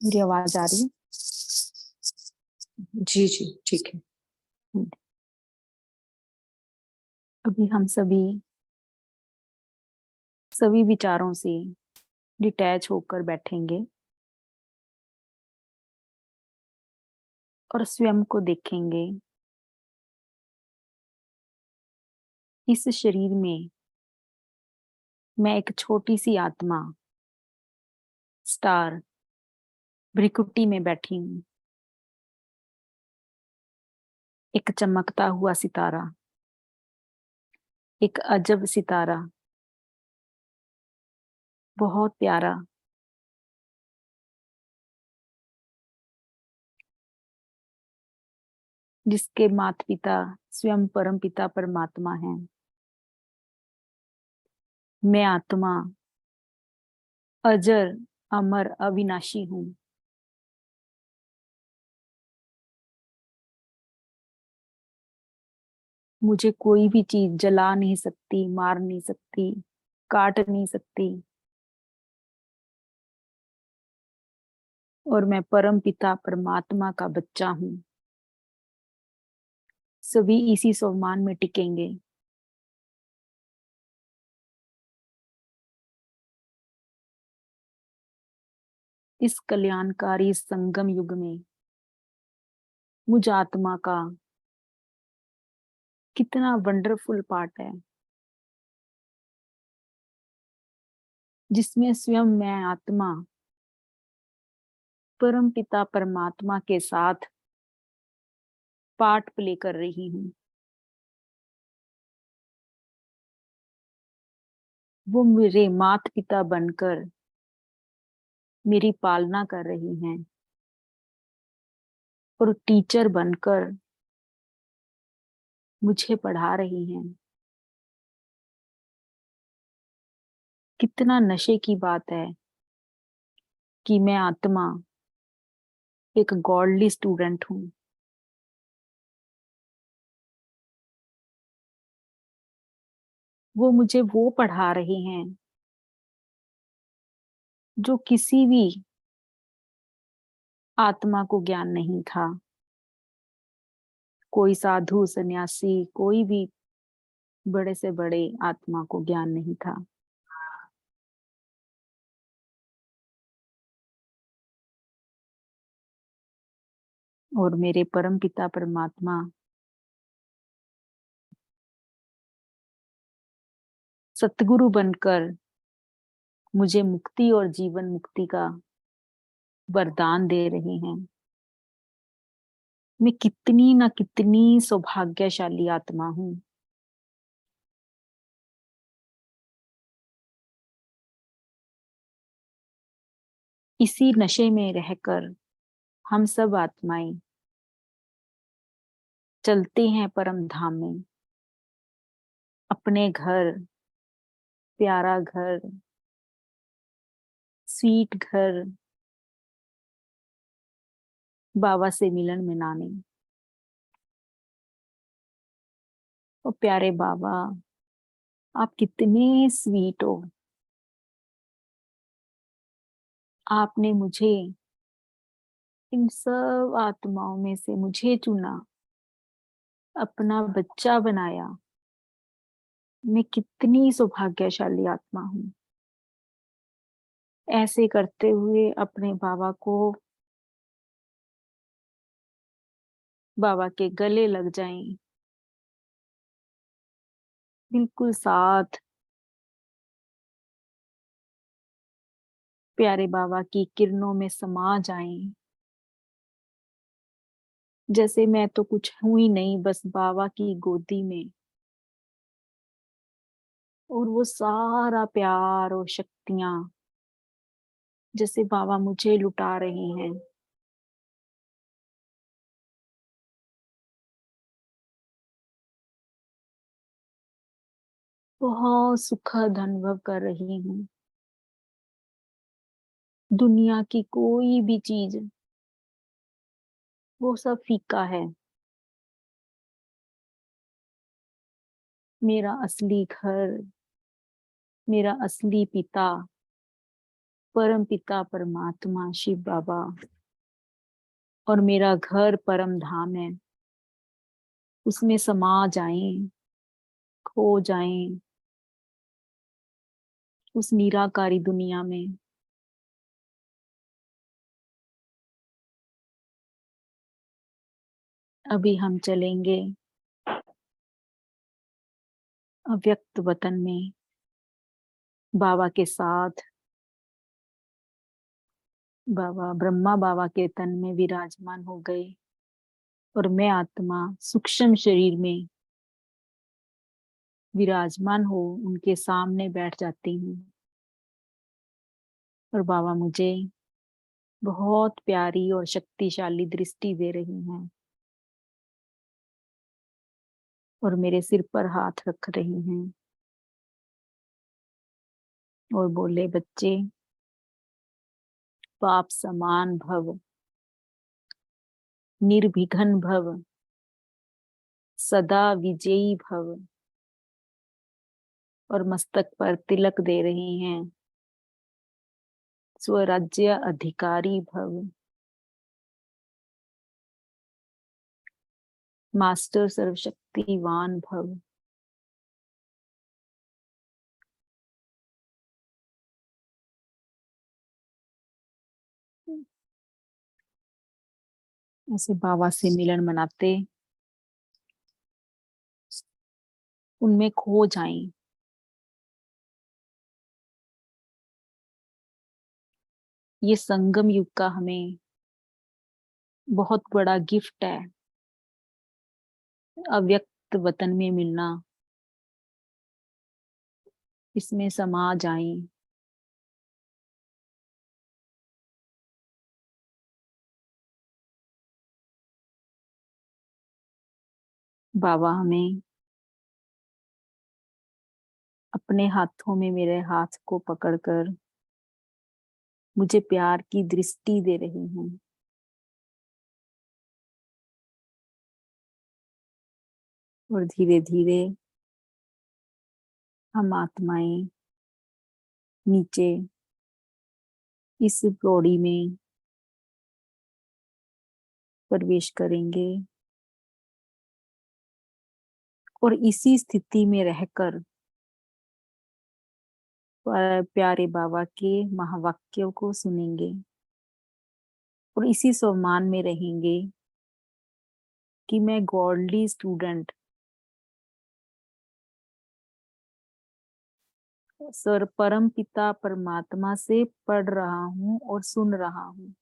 मेरी आवाज आ रही है? जी जी ठीक है। अभी हम सभी विचारों से डिटैच होकर बैठेंगे और स्वयं को देखेंगे। इस शरीर में मैं एक छोटी सी आत्मा स्टार भ्रिकुटी में बैठी हूँ। एक चमकता हुआ सितारा, एक अजब सितारा, बहुत प्यारा, जिसके माता पिता स्वयं परम पिता परमात्मा हैं। मैं आत्मा अजर अमर अविनाशी हूँ। मुझे कोई भी चीज जला नहीं सकती, मार नहीं सकती, काट नहीं सकती। और मैं परम पिता परमात्मा का बच्चा हूँ। सभी इसी सम्मान में टिकेंगे। इस कल्याणकारी संगम युग में मुझ आत्मा का कितना वंडरफुल पार्ट है, जिसमें स्वयं मैं आत्मा परम पिता परमात्मा के साथ पार्ट प्ले कर रही हूँ। वो मेरे माता पिता बनकर मेरी पालना कर रही हैं और टीचर बनकर मुझे पढ़ा रही हैं। कितना नशे की बात है कि मैं आत्मा एक गॉडली स्टूडेंट हूँ। वो मुझे वो पढ़ा रहे हैं जो किसी भी आत्मा को ज्ञान नहीं था। कोई साधु सन्यासी, कोई भी बड़े से बड़े आत्मा को ज्ञान नहीं था। और मेरे परम पिता परमात्मा सतगुरु बनकर मुझे मुक्ति और जीवन मुक्ति का वरदान दे रहे हैं। मैं कितनी ना कितनी सौभाग्यशाली आत्मा हूँ। इसी नशे में रहकर हम सब आत्माएं चलते हैं परम धाम में। अपने घर, प्यारा घर, स्वीट घर, बाबा से मिलन मनाने। और प्यारे बाबा, आप कितने स्वीट हो। आपने मुझे इन सब आत्माओं में से मुझे चुना, अपना बच्चा बनाया। मैं कितनी सौभाग्यशाली आत्मा हूँ। ऐसे करते हुए अपने बाबा को, बाबा के गले लग जाएं, बिल्कुल साथ प्यारे बाबा की किरणों में समा जाएं। जैसे मैं तो कुछ हूं ही नहीं, बस बाबा की गोदी में। और वो सारा प्यार और शक्तियां जैसे बाबा मुझे लुटा रहे हैं। बहुत सुखद अनुभव कर रही हूँ। दुनिया की कोई भी चीज, वो सब फीका है। मेरा असली घर, मेरा असली पिता परम पिता परमात्मा शिव बाबा और मेरा घर परम धाम है, उसमें समा जाएं, खो जाएं उस निराकारी दुनिया में। अभी हम चलेंगे अव्यक्त वतन में बाबा के साथ। बाबा ब्रह्मा बाबा के तन में विराजमान हो गए और मैं आत्मा सूक्ष्म शरीर में विराजमान हो उनके सामने बैठ जाती हूँ। और बाबा मुझे बहुत प्यारी और शक्तिशाली दृष्टि दे रही हैं और मेरे सिर पर हाथ रख रही हैं और बोले, बच्चे पाप समान भव, निर्विघ्न भव, सदा विजयी भव। और मस्तक पर तिलक दे रही हैं, स्वराज्य अधिकारी भव, मास्टर सर्वशक्तिवान भव। ऐसे बाबा से मिलन मनाते उनमें खो जाएं। ये संगम युग का हमें बहुत बड़ा गिफ्ट है, अव्यक्त वतन में मिलना, इसमें समा जाएं। बाबा हमें अपने हाथों में मेरे हाथ को पकड़कर मुझे प्यार की दृष्टि दे रही हैं और धीरे धीरे हम आत्माएं नीचे इस बॉडी में प्रवेश करेंगे और इसी स्थिति में रहकर प्यारे बाबा के महावाक्यों को सुनेंगे और इसी सम्मान में रहेंगे कि मैं गॉडली स्टूडेंट सर परम पिता परमात्मा से पढ़ रहा हूँ और सुन रहा हूँ।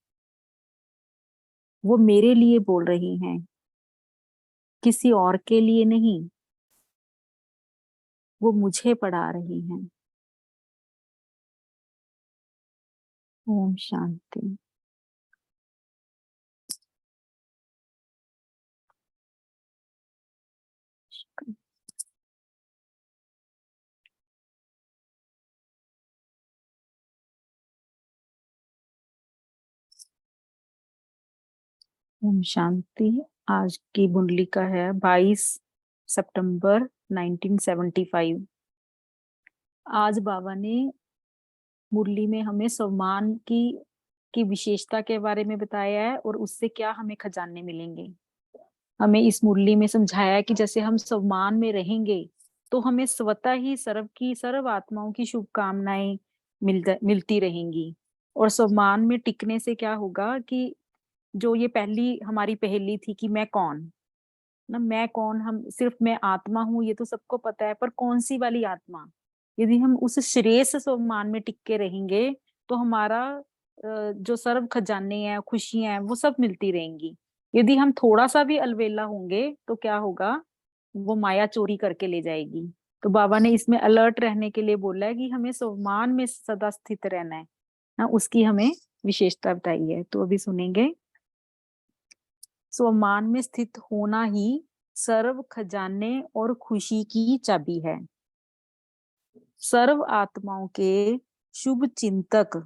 वो मेरे लिए बोल रही हैं, किसी और के लिए नहीं। वो मुझे पढ़ा रही हैं। ओम शांति। ओम शांति। आज की मुरली का है 22 सितंबर 1975। आज बाबा ने मुरली में हमें सम्मान की विशेषता के बारे में बताया है और उससे क्या हमें खजाने मिलेंगे। हमें इस मुरली में समझाया है कि जैसे हम सम्मान में रहेंगे तो हमें स्वतः ही सर्व आत्माओं की शुभकामनाएं मिलती रहेंगी। और सम्मान में टिकने से क्या होगा कि जो ये पहली हमारी पहेली थी कि मैं कौन, ना मैं कौन, हम सिर्फ मैं आत्मा हूं ये तो सबको पता है, पर कौन सी वाली आत्मा। यदि हम उस श्रेष्ठ सम्मान में टिक के रहेंगे तो हमारा जो सर्व खजाने हैं, खुशियां हैं, वो सब मिलती रहेंगी। यदि हम थोड़ा सा भी अलवेला होंगे तो क्या होगा, वो माया चोरी करके ले जाएगी। तो बाबा ने इसमें अलर्ट रहने के लिए बोला है कि हमें सम्मान में सदा स्थित रहना है ना, उसकी हमें विशेषता बताई है। तो अभी सुनेंगे। सम्मान में स्थित होना ही सर्व खजाने और खुशी की चाबी है। सर्व आत्माओं के शुभ चिंतक,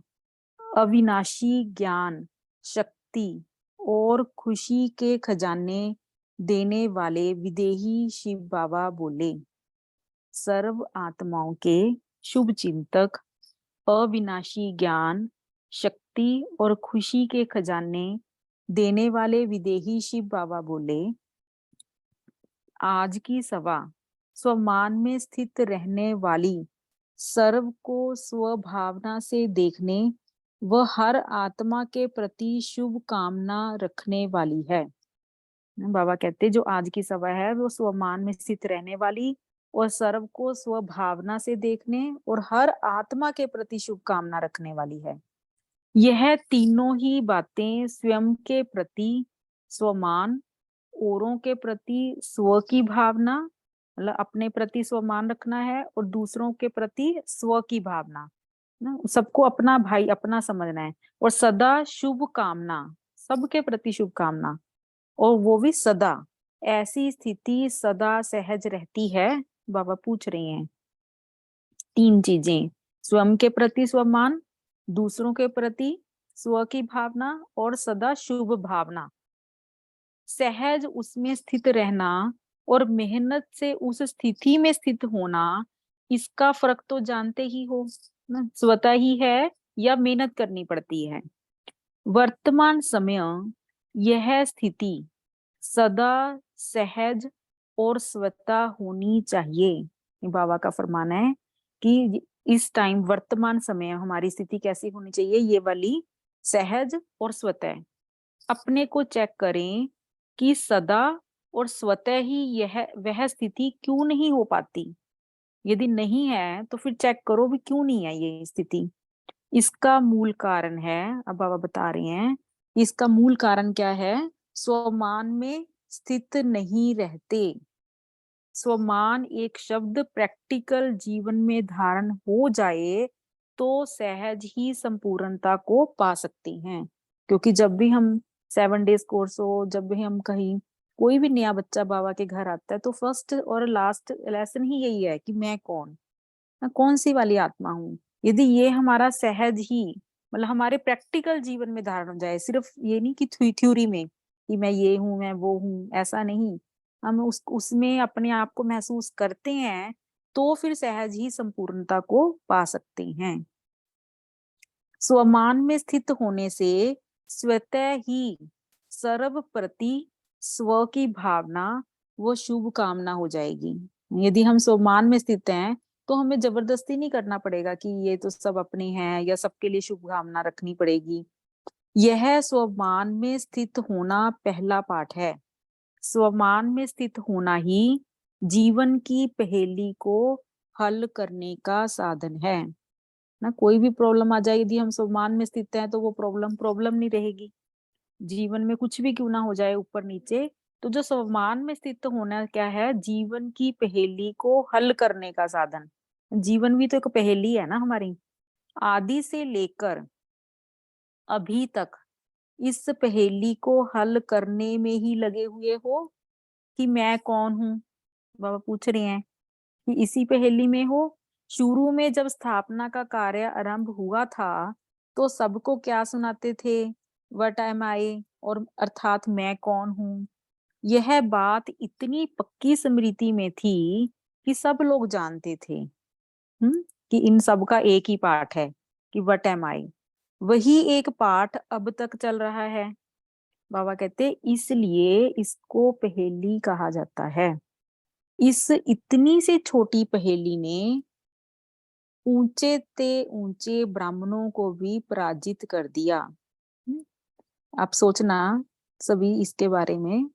अविनाशी ज्ञान, शक्ति और खुशी के खजाने देने वाले विदेही शिव बाबा बोले, सर्व आत्माओं के शुभ चिंतक, अविनाशी ज्ञान, शक्ति और खुशी के खजाने देने वाले विदेही शिव बाबा बोले, आज की सभा स्वमान में स्थित रहने वाली, सर्व को स्वभावना से देखने व हर आत्मा के प्रति शुभ कामना रखने वाली है। बाबा कहते जो आज की सभा है वो स्वमान में स्थित रहने वाली और सर्व को स्वभावना से देखने और हर आत्मा के प्रति शुभ कामना रखने वाली है। यह तीनों ही बातें स्वयं के प्रति स्वमान, औरों के प्रति स्व की भावना, मतलब अपने प्रति स्वमान रखना है, और दूसरों के प्रति स्व की भावना ना, सबको अपना भाई अपना समझना है, और सदा शुभ कामना, सबके प्रति शुभ कामना, और वो भी सदा। ऐसी स्थिति सदा सहज रहती है। बाबा पूछ रहे हैं तीन चीजें, स्वयं के प्रति स्वमान, दूसरों के प्रति स्व की भावना, और सदा शुभ भावना। सहज उसमें स्थित रहना और मेहनत से उस स्थिति में स्थित होना, इसका फर्क तो जानते ही हो ना, स्वतः ही है या मेहनत करनी पड़ती है। वर्तमान समय यह स्थिति सदा सहज और स्वतः होनी चाहिए। ये बाबा का फरमाना है कि इस टाइम वर्तमान समय हमारी स्थिति कैसी होनी चाहिए, ये वाली सहज और स्वतः। अपने को चेक करें कि सदा और स्वतः ही यह वह स्थिति क्यों नहीं हो पाती। यदि नहीं है तो फिर चेक करो भी क्यों नहीं है ये स्थिति। इसका मूल कारण है, अब बाबा बता रहे हैं, इसका मूल कारण क्या है, स्वमान में स्थित नहीं रहते। स्वमान एक शब्द प्रैक्टिकल जीवन में धारण हो जाए तो सहज ही संपूर्णता को पा सकते हैं। क्योंकि जब भी हम 7 डेज कोर्स हो, जब भी हम कहीं कोई भी नया बच्चा बाबा के घर आता है तो फर्स्ट और लास्ट लेसन ही यही है कि मैं कौन सी वाली आत्मा हूँ। यदि ये हमारा सहज ही, मतलब हमारे प्रैक्टिकल जीवन में धारण हो जाए, सिर्फ ये नहीं कि थ्योरी में कि मैं ये हूँ मैं वो हूँ, ऐसा नहीं, हम उसमें अपने आप को महसूस करते हैं तो फिर सहज ही संपूर्णता को पा सकते हैं। स्वमान में स्थित होने से स्वतः ही सर्व प्रति स्व की भावना वो शुभ कामना हो जाएगी। यदि हम स्वमान में स्थित हैं तो हमें जबरदस्ती नहीं करना पड़ेगा कि ये तो सब अपने हैं या सबके लिए शुभ कामना रखनी पड़ेगी। यह स्वमान में स्थित होना पहला पाठ है। स्वमान में स्थित होना ही जीवन की पहेली को हल करने का साधन है ना। कोई भी प्रॉब्लम आ जाए, यदि हम स्वमान में स्थित हैं तो वो प्रॉब्लम प्रॉब्लम नहीं रहेगी। जीवन में कुछ भी क्यों ना हो जाए ऊपर नीचे, तो जो स्वमान में स्थित होना क्या है, जीवन की पहेली को हल करने का साधन। जीवन भी तो एक पहेली है ना हमारी, आदि से लेकर अभी तक इस पहेली को हल करने में ही लगे हुए हो कि मैं कौन हूँ। बाबा पूछ रहे हैं कि इसी पहेली में हो। शुरू में जब स्थापना का कार्य आरंभ हुआ था तो सबको क्या सुनाते थे, वट एम आई, और अर्थात मैं कौन हूँ। यह बात इतनी पक्की स्मृति में थी कि सब लोग जानते थे कि इन सब का एक ही पाठ है कि वट एम आई। वही एक पाठ अब तक चल रहा है। बाबा कहते इसलिए इसको पहेली कहा जाता है। इस इतनी सी छोटी पहेली ने ऊंचे ते ऊंचे ब्राह्मणों को भी पराजित कर दिया। हम्म, आप सोचना सभी इसके बारे में,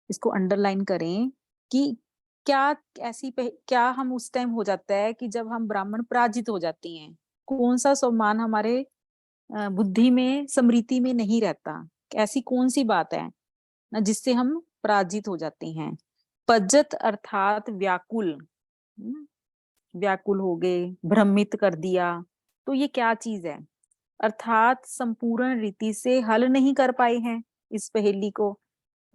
इसको अंडरलाइन करें कि क्या क्या हम उस टाइम हो जाता है कि जब हम ब्राह्मण पराजित हो जाते हैं, कौन सा सम्मान हमारे बुद्धि में स्मृति में नहीं रहता, ऐसी कौन सी बात है ना जिससे हम पराजित हो जाते हैं। पज्जत अर्थात व्याकुल, व्याकुल हो गए, भ्रमित कर दिया, तो ये क्या चीज है, अर्थात संपूर्ण रीति से हल नहीं कर पाए हैं इस पहेली को।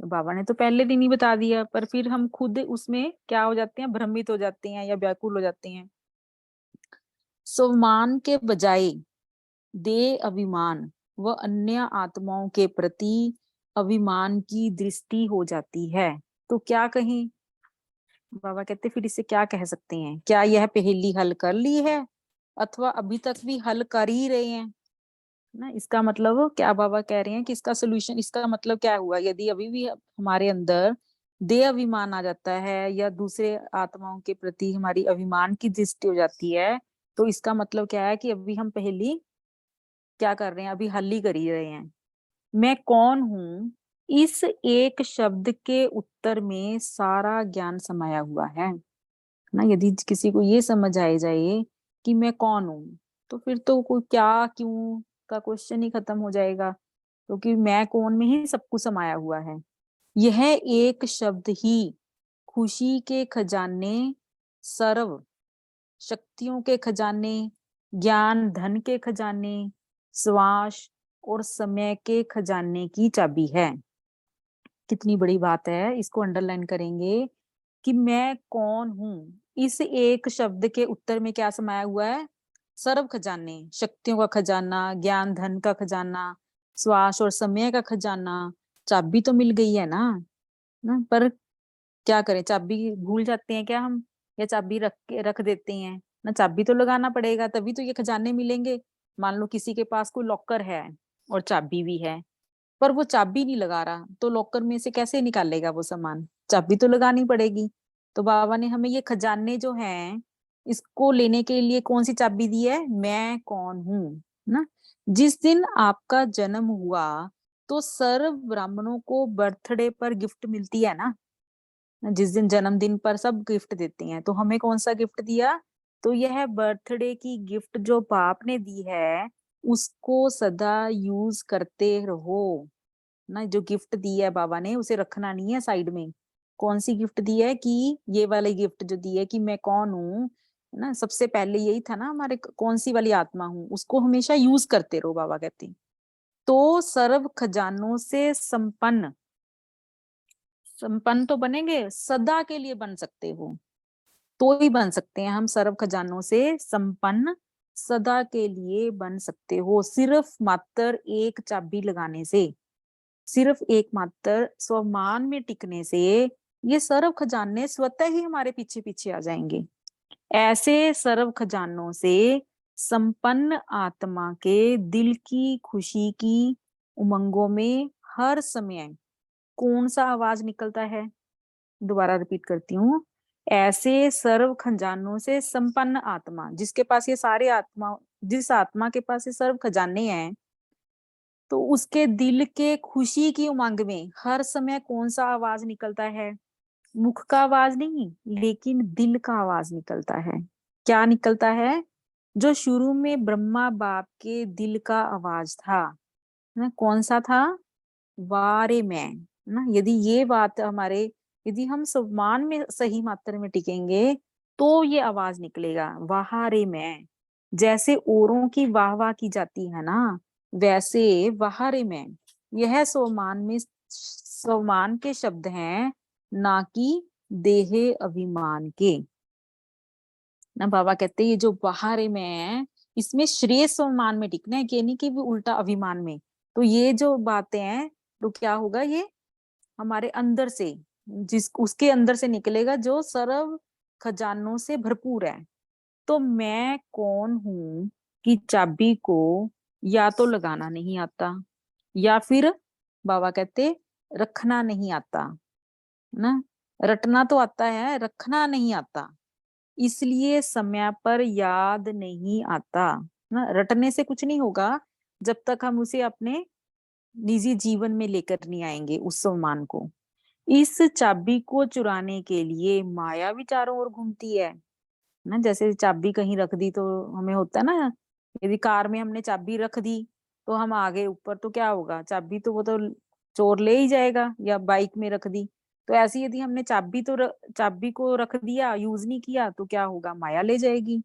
तो बाबा ने तो पहले दिन ही बता दिया, पर फिर हम खुद उसमें क्या हो जाते हैं, भ्रमित हो जाते हैं या व्याकुल हो जाते हैं। स्वमान के बजाय दे अभिमान व अन्य आत्माओं के प्रति अभिमान की दृष्टि हो जाती है। तो क्या कहें, बाबा कहते फिर इसे क्या कह सकते हैं, क्या यह पहेली हल कर ली है अथवा अभी तक भी हल कर ही रहे हैं। ना। इसका मतलब क्या बाबा कह रहे हैं कि इसका सोल्यूशन, इसका मतलब क्या हुआ, यदि अभी भी हमारे अंदर देह अभिमान आ जाता है या दूसरे आत्माओं के प्रति हमारी अभिमान की दृष्टि हो जाती है, तो इसका मतलब क्या है कि अभी हम पहली क्या कर रहे हैं, अभी हल ही कर ही रहे हैं। मैं कौन हूं, इस एक शब्द के उत्तर में सारा ज्ञान समाया हुआ है ना। यदि किसी को ये समझ आ जाए कि मैं कौन हूं, तो फिर तो कोई क्या क्यों का क्वेश्चन ही खत्म हो जाएगा, क्योंकि मैं कौन में ही सब कुछ समाया हुआ है। यह एक शब्द ही खुशी के खजाने, सर्व शक्तियों के खजाने, ज्ञान धन के खजाने, श्वास और समय के खजाने की चाबी है। कितनी बड़ी बात है, इसको अंडरलाइन करेंगे कि मैं कौन हूं, इस एक शब्द के उत्तर में क्या समाया हुआ है, सर्व खजाने, शक्तियों का खजाना, ज्ञान धन का खजाना, श्वास और समय का खजाना। चाबी तो मिल गई है ना, पर क्या करें, चाबी भूल जाते हैं क्या हम, या चाबी रख देते हैं ना। चाबी तो लगाना पड़ेगा, तभी तो ये खजाने मिलेंगे। मान लो किसी के पास कोई लॉकर है और चाबी भी है, पर वो चाबी नहीं लगा रहा, तो लॉकर में से कैसे निकालेगा वो सामान, चाबी तो लगानी पड़ेगी। तो बाबा ने हमें ये खजाने जो हैं, इसको लेने के लिए कौन सी चाबी दी है, मैं कौन हूं ना। जिस दिन आपका जन्म हुआ, तो सर्व ब्राह्मणों को बर्थडे पर गिफ्ट मिलती है ना। जिस दिन जन्मदिन पर सब गिफ्ट देते हैं, तो हमें कौन सा गिफ्ट दिया, तो यह बर्थडे की गिफ्ट जो बाप ने दी है, उसको सदा यूज करते रहो ना। जो गिफ्ट दी है बाबा ने, उसे रखना नहीं है साइड में। कौन सी गिफ्ट दी है, कि ये वाली गिफ्ट जो दी है कि मैं कौन हूँ ना, सबसे पहले यही था ना हमारे, कौन सी वाली आत्मा हूँ, उसको हमेशा यूज करते रहो, बाबा कहते हैं। तो सर्व खजानों से संपन्न, संपन्न तो बनेंगे, सदा के लिए बन सकते हो, तो ही बन सकते हैं हम सर्व खजानों से संपन्न, सदा के लिए बन सकते हो, सिर्फ मात्र एक चाबी लगाने से, सिर्फ एक मात्र स्वमान में टिकने से ये सर्व खजाने स्वतः ही हमारे पीछे पीछे आ जाएंगे। ऐसे सर्व खजानों से संपन्न आत्मा के दिल की खुशी की उमंगों में हर समय कौन सा आवाज निकलता है, दोबारा रिपीट करती हूँ। ऐसे सर्व खजानों से संपन्न आत्मा, जिसके पास ये सारे आत्मा, जिस आत्मा के पास ये सर्व खजाने हैं, तो उसके दिल के खुशी की उमंग में हर समय कौन सा आवाज निकलता है, मुख का आवाज नहीं, लेकिन दिल का आवाज निकलता है। क्या निकलता है, जो शुरू में ब्रह्मा बाप के दिल का आवाज था ना, कौन सा था, वारे मैं ना। यदि ये बात हमारे, यदि हम सम्मान में सही मात्रा में टिकेंगे, तो ये आवाज निकलेगा, वाहारे मैं। जैसे औरों की वाह वाह की जाती है ना, वैसे वाहारे मैं, यह सम्मान में, सम्मान के शब्द हैं, ना कि देहे अभिमान के ना। बाबा कहते हैं ये जो बाहर में है, इसमें श्रेय सम्मान में टिकना है, कि नहीं कि वो उल्टा अभिमान में। तो ये जो बातें हैं, तो क्या होगा, ये हमारे अंदर से, जिस उसके अंदर से निकलेगा जो सर्व खजानों से भरपूर है। तो मैं कौन हूं कि चाबी को या तो लगाना नहीं आता, या फिर बाबा कहते रखना नहीं आता ना। रटना तो आता है, रखना नहीं आता, इसलिए समय पर याद नहीं आता ना। रटने से कुछ नहीं होगा, जब तक हम उसे अपने निजी जीवन में लेकर नहीं आएंगे उस सम्मान को। इस चाबी को चुराने के लिए माया भी चारों ओर घूमती है ना। जैसे चाबी कहीं रख दी तो हमें होता है ना, यदि कार में हमने चाबी रख दी तो हम आगे ऊपर, तो क्या होगा, चाबी तो वो तो चोर ले ही जाएगा, या बाइक में रख दी। तो ऐसे यदि हमने चाबी को रख दिया, यूज नहीं किया, तो क्या होगा, माया ले जाएगी।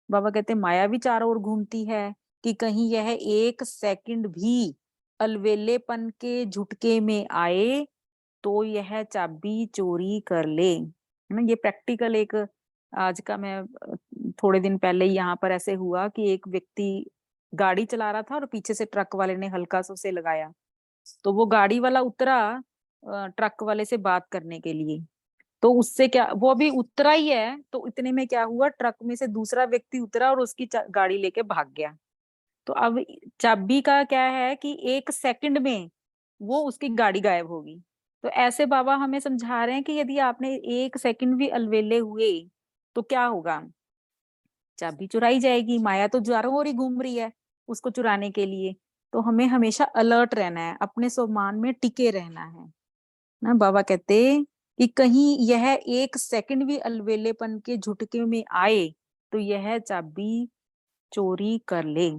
बाबा कहते हैं माया भी चारों ओर घूमती है, कि कहीं यह एक सेकंड भी अलवेलेपन के झुटके में आए, तो यह चाबी चोरी कर ले, है ना। ये प्रैक्टिकल एक आज का, मैं थोड़े दिन पहले ही यहाँ पर ऐसे हुआ कि एक व्यक्ति गाड़ी चला रहा था और पीछे से ट्रक वाले ने हल्का सा उसे लगाया, तो वो गाड़ी वाला उतरा ट्रक वाले से बात करने के लिए। तो उससे क्या, वो अभी उतरा ही है, तो इतने में क्या हुआ, ट्रक में से दूसरा व्यक्ति उतरा और उसकी गाड़ी लेके भाग गया। तो अब चाबी का क्या है कि 1 सेकंड में वो उसकी गाड़ी गायब होगी। तो ऐसे बाबा हमें समझा रहे हैं कि यदि आपने 1 सेकंड भी अलवेले हुए तो क्या होगा, चाबी चुराई जाएगी। माया तो चारों ओर ही घूम रही है उसको चुराने के लिए। तो हमें हमेशा अलर्ट रहना है, अपने स्वमान में टिके रहना है ना। बाबा कहते कि कहीं यह 1 सेकंड भी अलवेलेपन के झुटके में आए तो यह चाबी चोरी कर ले।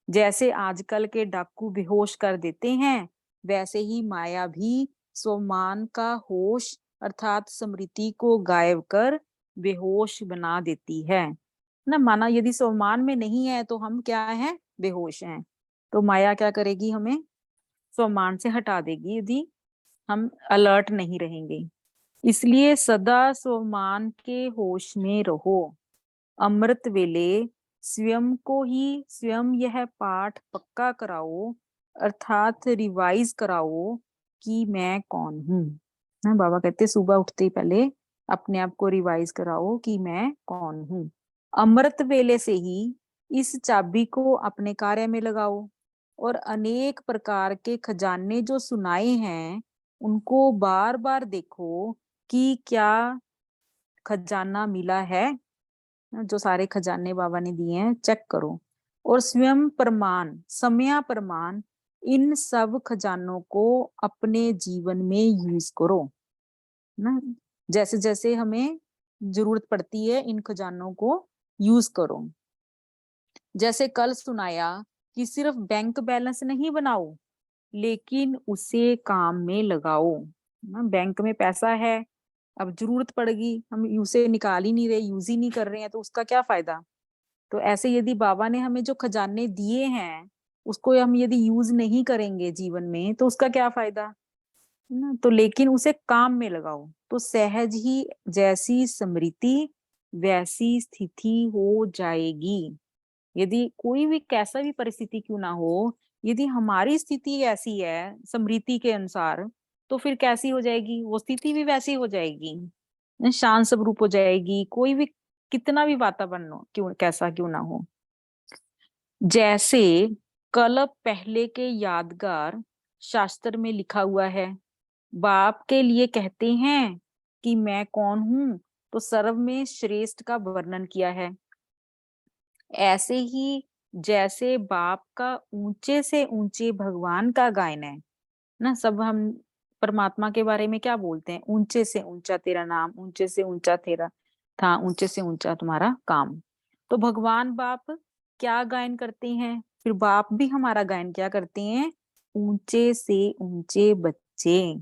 जैसे आजकल के डाकू बेहोश कर देते हैं, वैसे ही माया भी स्वमान का होश अर्थात स्मृति को गायब कर बेहोश बना देती है ना। माना यदि स्वमान में नहीं है तो हम क्या हैं, बेहोश हैं। तो माया क्या करेगी, हमें स्वमान से हटा देगी यदि हम अलर्ट नहीं रहेंगे। इसलिए सदा स्वमान के होश में रहो। अमृत वेले स्वयं को ही स्वयं यह पाठ पक्का कराओ अर्थात रिवाइज कराओ कि मैं कौन हूँ ना। बाबा कहते सुबह उठते ही पहले अपने आप को रिवाइज कराओ कि मैं कौन हूँ। अमृत वेले से ही इस चाबी को अपने कार्य में लगाओ और अनेक प्रकार के खजाने जो सुनाए हैं उनको बार बार देखो कि क्या खजाना मिला है। जो सारे खजाने बाबा ने दिए हैं चेक करो और स्वयं प्रमाण समया प्रमाण इन सब खजानों को अपने जीवन में यूज करो ना। जैसे जैसे हमें जरूरत पड़ती है इन खजानों को यूज करो। जैसे कल सुनाया कि सिर्फ बैंक बैलेंस नहीं बनाओ लेकिन उसे काम में लगाओ ना। बैंक में पैसा है, अब जरूरत पड़ेगी, हम उसे निकाल ही नहीं रहे, यूज ही नहीं कर रहे हैं, तो उसका क्या फायदा। तो ऐसे यदि बाबा ने हमें जो खजाने दिए हैं उसको हम यदि यूज नहीं करेंगे जीवन में तो उसका क्या फायदा, है ना। तो लेकिन उसे काम में लगाओ तो सहज ही जैसी स्मृति वैसी स्थिति हो जाएगी। यदि कोई भी कैसा भी परिस्थिति क्यों ना हो, यदि हमारी स्थिति ऐसी है स्मृति के अनुसार तो फिर कैसी हो जाएगी, वो स्थिति भी वैसी हो जाएगी, शांत स्वरूप हो जाएगी। कोई भी कितना भी वातावरण हो क्यों कैसा क्यों ना हो। जैसे कल्प पहले के यादगार शास्त्र में लिखा हुआ है, बाप के लिए कहते हैं कि मैं कौन हूं, तो सर्व में श्रेष्ठ का वर्णन किया है। ऐसे ही जैसे बाप का ऊंचे से ऊंचे भगवान का गायन है ना। सब हम परमात्मा के बारे में क्या बोलते हैं, ऊंचे से ऊंचा तेरा नाम, ऊंचे से ऊंचा तेरा था, ऊंचे से ऊंचा तुम्हारा काम। तो भगवान बाप क्या गायन करते हैं, फिर बाप भी हमारा गायन क्या करते हैं, ऊंचे से ऊंचे बच्चे।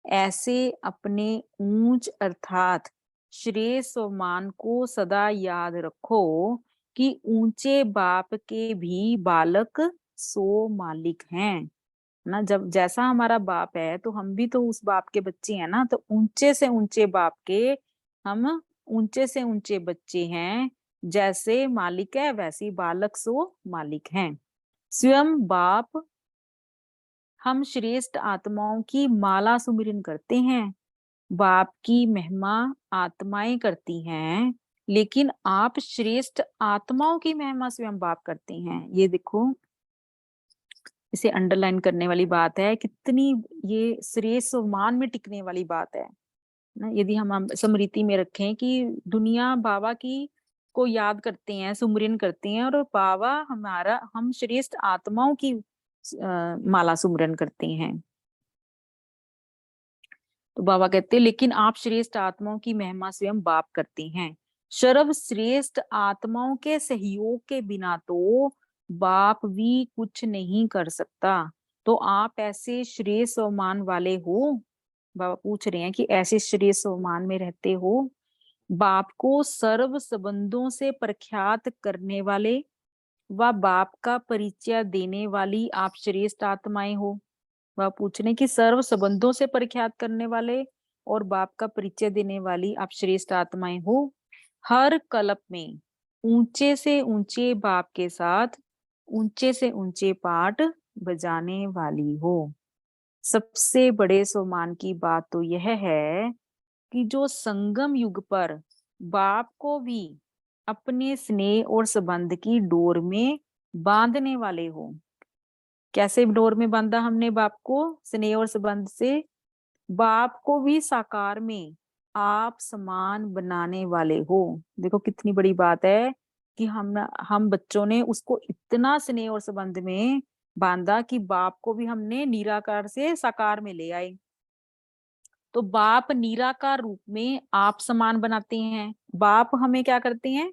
ऐसे अपने ऊंच अर्थात श्रेय सम्मान को सदा याद रखो कि ऊंचे बाप के भी बालक सो मालिक हैं ना। जब जैसा हमारा बाप है तो हम भी तो उस बाप के बच्चे हैं ना। तो ऊंचे से ऊंचे बाप के हम ऊंचे से ऊंचे बच्चे हैं। जैसे मालिक है वैसे बालक सो मालिक हैं। स्वयं बाप हम श्रेष्ठ आत्माओं की माला सुमिरन करते हैं। बाप की महिमा आत्माएं करती हैं लेकिन आप श्रेष्ठ आत्माओं की महिमा स्वयं बाप करते हैं। ये देखो, इसे अंडरलाइन करने वाली बात है, कितनी ये श्रेष्ठ सम्मान में टिकने वाली बात है ना। यदि हम स्मृति में रखें कि दुनिया बाबा की को याद करते हैं, सुमिरन करते हैं, और बाबा हमारा हम श्रेष्ठ आत्माओं की माला सुमिरन करते हैं। तो बाबा कहते हैं लेकिन आप श्रेष्ठ आत्माओं की महिमा स्वयं बाप करते हैं। सर्वश्रेष्ठ आत्माओं के सहयोग के बिना तो बाप भी कुछ नहीं कर सकता। तो आप ऐसे श्रेय सम्मान वाले हो, बाबा पूछ रहे हैं कि ऐसे श्रेय सम्मान में रहते हो, बाप को सर्व संबंधों से प्रख्यात करने वाले व बाप का परिचय देने वाली आप श्रेष्ठ आत्माएं हो। वह पूछने की सर्व संबंधों से प्रख्यात करने वाले और बाप का परिचय देने वाली आप श्रेष्ठ आत्माएं हो। हर कल्प में ऊंचे से ऊंचे बाप के साथ ऊंचे से ऊंचे पाठ बजाने वाली हो। सबसे बड़े सम्मान की बात तो यह है कि जो संगम युग पर बाप को भी अपने स्नेह और संबंध की डोर में बांधने वाले हो। कैसे डोर में बांधा हमने बाप को? स्नेह और संबंध से। बाप को भी साकार में आप समान बनाने वाले हो। देखो कितनी बड़ी बात है कि हम बच्चों ने उसको इतना स्नेह और संबंध में बांधा कि बाप को भी हमने निराकार से साकार में ले आए। तो बाप निराकार रूप में आप समान बनाते हैं, बाप हमें क्या करते हैं?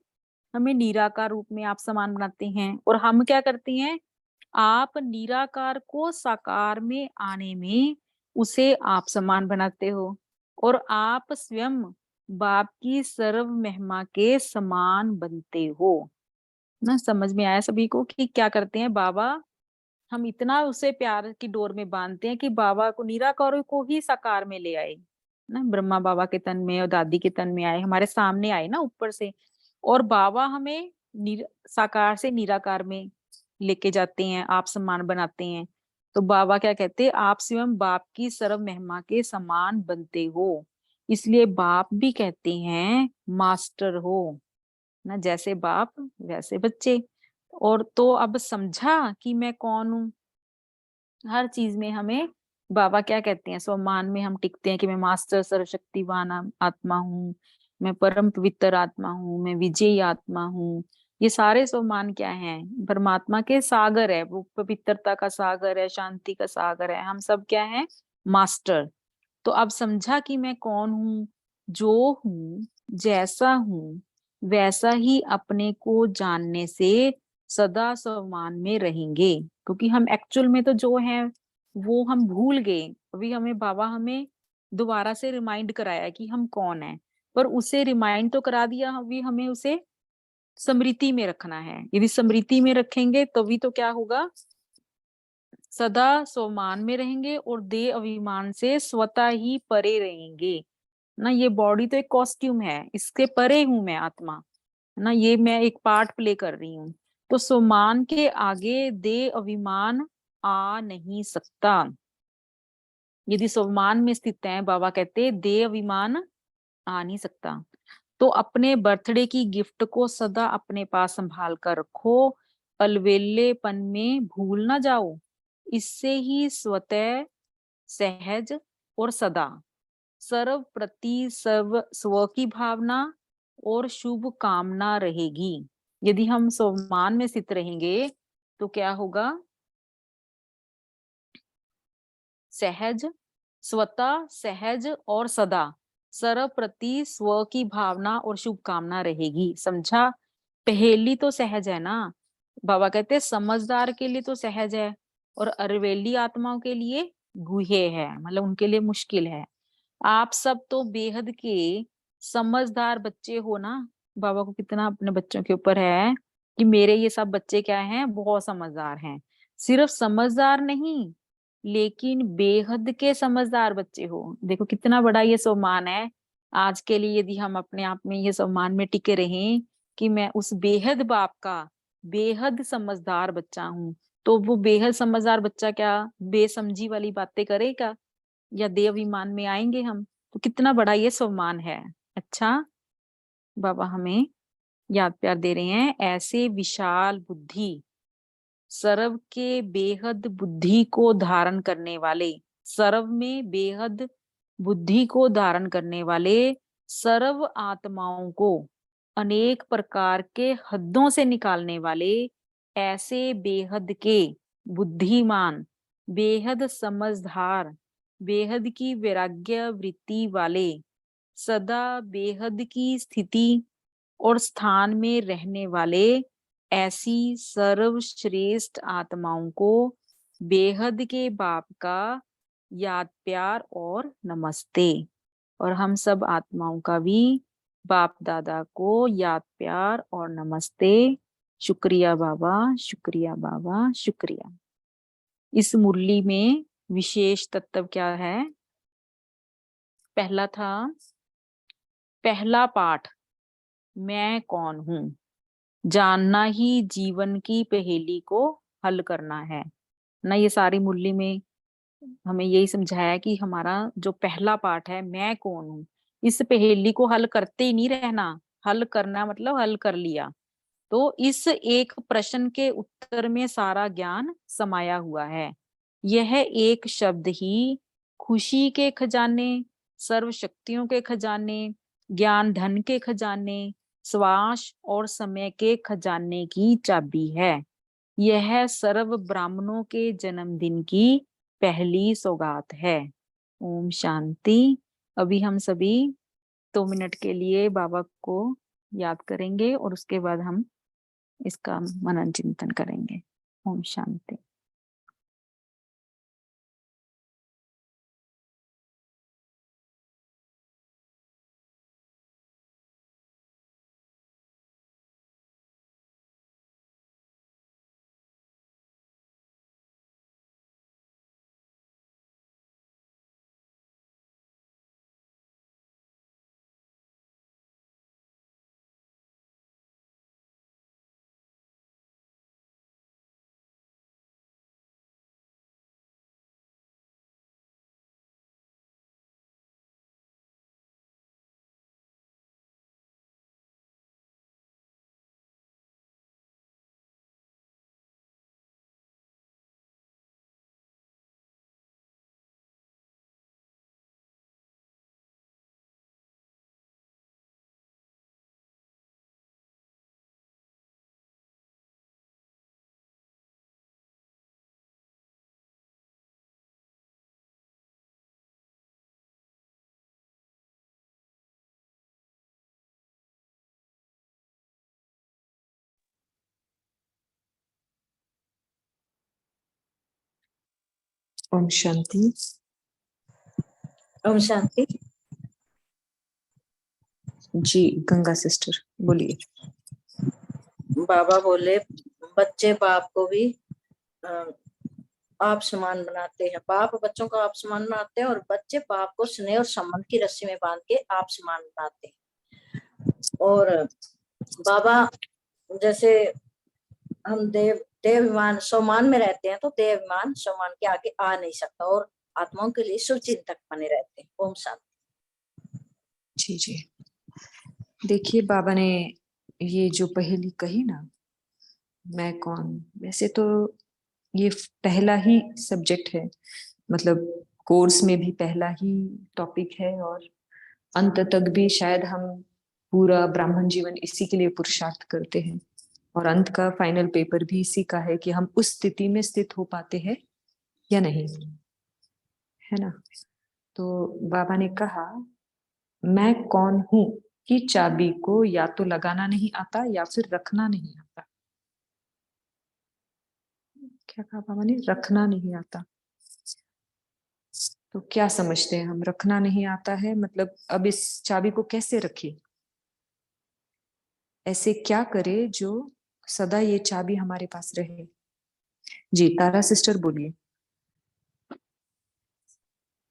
हमें निराकार रूप में आप समान बनाते हैं। और हम क्या करते हैं? आप निराकार को साकार में आने में उसे आप समान बनाते हो। और आप स्वयं बाप की सर्व महिमा के समान बनते हो। ना समझ में आया सभी को कि क्या करते हैं बाबा? हम इतना उसे प्यार की डोर में बांधते हैं कि बाबा को, निराकार को ही साकार में ले आए। ना ब्रह्मा बाबा के तन में और दादी के तन में आए, हमारे सामने आए ना ऊपर से। और बाबा हमें साकार से निराकार में लेके जाते हैं, आप समान बनाते हैं। तो बाबा क्या कहते हैं? आप स्वयं बाप की सर्व महिमा के समान बनते हो। इसलिए बाप भी कहते हैं मास्टर हो। ना जैसे बाप वैसे बच्चे। और तो अब समझा कि मैं कौन हूं। हर चीज में हमें बाबा क्या कहते हैं? सम्मान में हम टिकते हैं कि मैं मास्टर सर्वशक्तिवान आत्मा हूँ, मैं परम पवित्र आत्मा हूँ, मैं विजयी आत्मा हूँ। ये सारे सम्मान क्या हैं? परमात्मा के सागर है, वो पवित्रता का सागर है, शांति का सागर है। हम सब क्या है? मास्टर। तो अब समझा कि मैं कौन हूँ। जो हूँ, जैसा हूँ, वैसा ही अपने को जानने से सदा सम्मान में रहेंगे। क्योंकि हम एक्चुअल में तो जो है वो हम भूल गए। अभी हमें बाबा हमें दोबारा से रिमाइंड कराया कि हम कौन है। पर उसे रिमाइंड तो करा दिया, अभी हमें उसे स्मृति में रखना है। यदि स्मृति में रखेंगे तभी तो क्या होगा? सदा सम्मान में रहेंगे और देह अभिमान से स्वतः ही परे रहेंगे। ना ये बॉडी तो एक कॉस्ट्यूम है, इसके परे हूं मैं आत्मा। ना ये मैं एक पार्ट प्ले कर रही हूँ। तो सम्मान के आगे देह अभिमान आ नहीं सकता। यदि सम्मान में स्थित है, बाबा कहते देह अभिमान आ नहीं सकता। तो अपने बर्थडे की गिफ्ट को सदा अपने पास संभाल कर रखो, अलवेलेपन में भूल ना जाओ। इससे ही स्वतः, सहज और सदा सर्व प्रति सर्व स्व की भावना और शुभ कामना रहेगी। यदि हम सम्मान में स्थित रहेंगे तो क्या होगा? सहज, स्वतः, सहज और सदा सर्व प्रति स्व की भावना और शुभकामना रहेगी। समझा? पहेली तो सहज है ना। बाबा कहते हैं समझदार के लिए तो सहज है और अरवेली आत्माओं के लिए गुहे है, मतलब उनके लिए मुश्किल है। आप सब तो बेहद के समझदार बच्चे हो ना। बाबा को कितना अपने बच्चों के ऊपर है कि मेरे ये सब बच्चे क्या हैं? बहुत समझदार हैं। सिर्फ समझदार नहीं, लेकिन बेहद के समझदार बच्चे हो। देखो कितना बड़ा ये सम्मान है आज के लिए। यदि हम अपने आप में ये सम्मान में टिके रहें कि मैं उस बेहद बाप का बेहद समझदार बच्चा हूँ, तो वो बेहद समझदार बच्चा क्या बेसमझी वाली बातें करेगा? या देव अभिमान में आएंगे हम? तो कितना बड़ा ये सम्मान है। अच्छा, बाबा हमें याद प्यार दे रहे हैं, ऐसे विशाल बुद्धि, सर्व के बेहद बुद्धि को धारण करने वाले, सर्व में बेहद बुद्धि को धारण करने वाले सर्व आत्माओं को अनेक प्रकार के हद्दों से निकालने वाले, ऐसे बेहद के बुद्धिमान, बेहद समझदार, बेहद की वैराग्य वृत्ति वाले, सदा बेहद की स्थिति और स्थान में रहने वाले ऐसी सर्वश्रेष्ठ आत्माओं को बेहद के बाप का याद प्यार और नमस्ते। और हम सब आत्माओं का भी बाप दादा को याद प्यार और नमस्ते। शुक्रिया बाबा, शुक्रिया बाबा, शुक्रिया। इस मुरली में विशेष तत्व क्या है? पहला था, पहला पाठ, मैं कौन हूं। जानना ही जीवन की पहेली को हल करना है ना। ये सारी मुरली में हमें यही समझाया कि हमारा जो पहला पाठ है, मैं कौन हूं, इस पहेली को हल करते ही नहीं रहना। हल करना मतलब हल कर लिया। तो इस एक प्रश्न के उत्तर में सारा ज्ञान समाया हुआ है। यह एक शब्द ही खुशी के खजाने, सर्व शक्तियों के खजाने, ज्ञान धन के खजाने, श्वास और समय के खजाने की चाबी है। यह सर्व ब्राह्मणों के जन्मदिन की पहली सौगात है। ओम शांति। अभी हम सभी 2 मिनट के लिए बाबा को याद करेंगे और उसके बाद हम इसका मनन चिंतन करेंगे। ओम शांति। ओम शांति। ओम शांति। जी गंगा सिस्टर बोलिए। बाबा बोले बच्चे बाप को भी आप समान बनाते हैं, बाप बच्चों को आप समान बनाते हैं और बच्चे बाप को स्नेह और संबंध की रस्सी में बांध के आप समान बनाते हैं। और बाबा जैसे हम देवाभिमान सम्मान में रहते हैं तो देवाभिमान सम्मान के आगे आ नहीं सकता और आत्माओं के लिए शुभचिंतक बने रहते हैं। ओम शांति। जी जी। देखिए बाबा ने ये जो पहेली कही ना, मैं कौन, वैसे तो ये पहला ही सब्जेक्ट है, मतलब कोर्स में भी पहला ही टॉपिक है और अंत तक भी शायद हम पूरा ब्राह्मण जीवन इसी के लिए पुरुषार्थ करते हैं और अंत का फाइनल पेपर भी इसी का है कि हम उस स्थिति में स्थित हो पाते हैं या नहीं, है ना। तो बाबा ने कहा मैं कौन हूं कि चाबी को या तो लगाना नहीं आता या फिर रखना नहीं आता। क्या कहा बाबा ने? रखना नहीं आता। तो क्या समझते हैं हम? रखना नहीं आता है मतलब अब इस चाबी को कैसे रखें, ऐसे क्या करे जो सदा ये चाबी हमारे पास रहे। जी तारा सिस्टर बोलिए।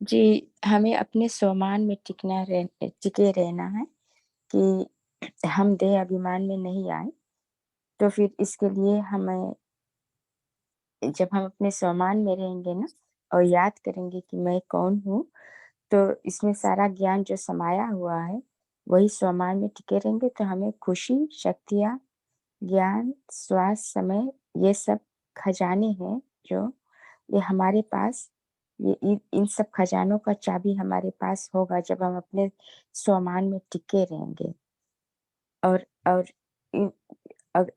जी हमें अपने स्वमान में टिके रहना है कि हम देह अभिमान में नहीं आए। तो फिर इसके लिए हमें, जब हम अपने स्वमान में रहेंगे ना और याद करेंगे कि मैं कौन हूँ, तो इसमें सारा ज्ञान जो समाया हुआ है वही स्वमान में टिके रहेंगे। तो हमें खुशी, शक्तियाँ, ज्ञान, स्वास्थ्य, समय, ये सब खजाने हैं जो ये हमारे पास, ये इन सब खजानों का चाबी हमारे पास होगा जब हम अपने स्वमान में टिके रहेंगे। और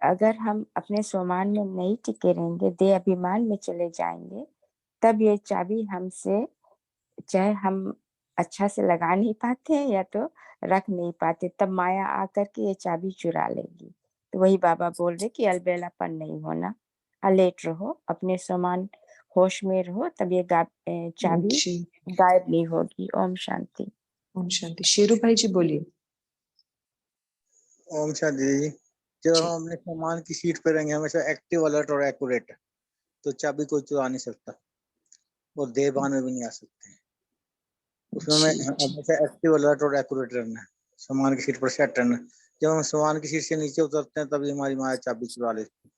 अगर हम अपने स्वमान में नहीं टिके रहेंगे, देह अभिमान में चले जाएंगे, तब ये चाबी हमसे, चाहे हम अच्छा से लगा नहीं पाते हैं या तो रख नहीं पाते, तब माया आकर के ये चाबी चुरा लेगी। तो वही बाबा बोल रहे कि अलबेलापन नहीं होना, अलर्ट रहो, अपने समान होश में रहो, तब ये चाबी गायब नहीं होगी। ओम शांति। ओम शांति। शेरू भाई जी बोलिए। ओम शांति जी। जब हम अपने सामान की सीट पे रहेंगे हमेशा एक्टिव, अलर्ट और एक्यूरेट, तो चाबी कोई चुरा नहीं सकता और देवान में भी नहीं आ सकते। उसमें हमें हमेशा एक्टिव, अलर्ट और एक्यूरेट रहना है, सामान की सीट पर सेट रहना है। जब हम सामान की सीट से नीचे उतरते हैं तभी हमारी माया चाबी चुरा लेती है।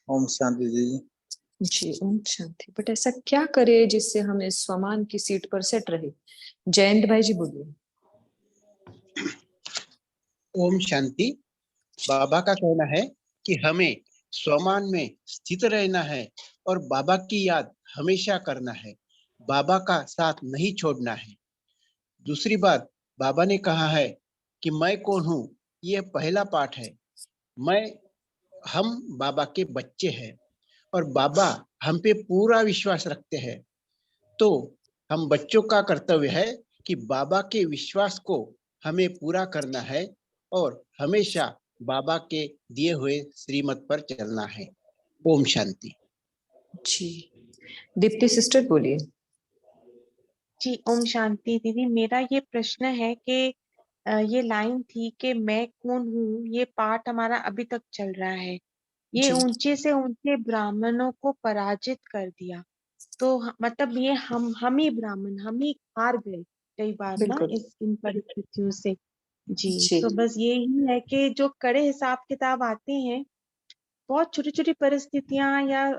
ओम शांति जी। जी ओम शांति। बट ऐसा क्या करे जिससे हम इस स्वमान की सीट पर सेट रहे? जयंत भाई जी बोलिए। ओम शांति। बाबा का कहना है कि हमें स्वमान में स्थित रहना है और बाबा की याद हमेशा करना है, बाबा का साथ नहीं छोड़ना है। दूसरी बात, बाबा ने कहा है कि मैं कौन हूँ, ये पहला पाठ है। हम बाबा के बच्चे हैं और बाबा हम पे पूरा विश्वास रखते हैं। तो हम बच्चों का कर्तव्य है कि बाबा के विश्वास को हमें पूरा करना है और हमेशा बाबा के दिए हुए श्रीमत पर चलना है। ओम शांति। जी, दीप्ति सिस्टर बोलिए। जी, ओम शांति दीदी। मेरा ये प्रश्न है कि ये लाइन थी कि मैं कौन हूँ, ये पाठ हमारा अभी तक चल रहा है। ये जी। ऊंचे से ऊंचे ब्राह्मणों को पराजित कर दिया। तो मतलब ये हम ही ब्राह्मण, हम ही हार गए कई बार ना बिल्कुल। इन परिस्थितियों से। जी, जी। तो बस यही है कि जो कड़े हिसाब किताब आते हैं, बहुत छोटी छोटी परिस्थितियां या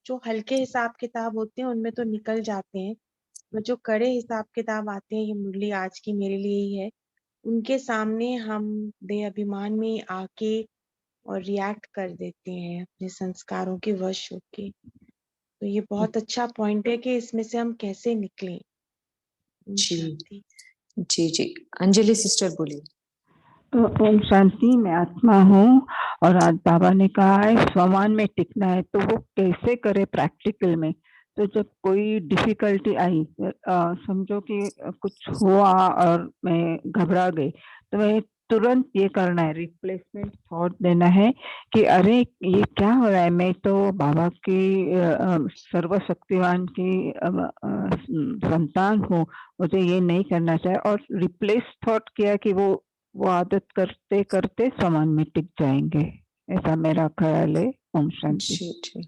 जो हल्के हिसाब किताब होते हैं उनमें तो निकल जाते हैं, और जो कड़े हिसाब किताब आते हैं, ये मुरली आज की मेरे लिए ही है, उनके सामने हम देह अभिमान में आके और रिएक्ट कर देते हैं अपने संस्कारों के वश होके। तो ये बहुत अच्छा पॉइंट है कि इसमें से हम कैसे निकलें। ओम जी। शांति। जी जी, अंजलि सिस्टर बोलिए। ओम शांति। मैं आत्मा हूँ और आज बाबा ने कहा है स्वमान में टिकना है, तो वो कैसे करे प्रैक्टिकल में। तो जब कोई डिफिकल्टी आई, समझो कि कुछ हुआ और मैं घबरा गई, तो मैं तुरंत ये करना है, रिप्लेसमेंट थॉट देना है कि अरे ये क्या हो रहा है, मैं तो बाबा की सर्वशक्तिवान की संतान हूँ, मुझे ये नहीं करना चाहिए। और रिप्लेस थॉट किया कि वो आदत करते करते समान में टिक जाएंगे, ऐसा मेरा ख्याल है। ओम शांति। जी जी,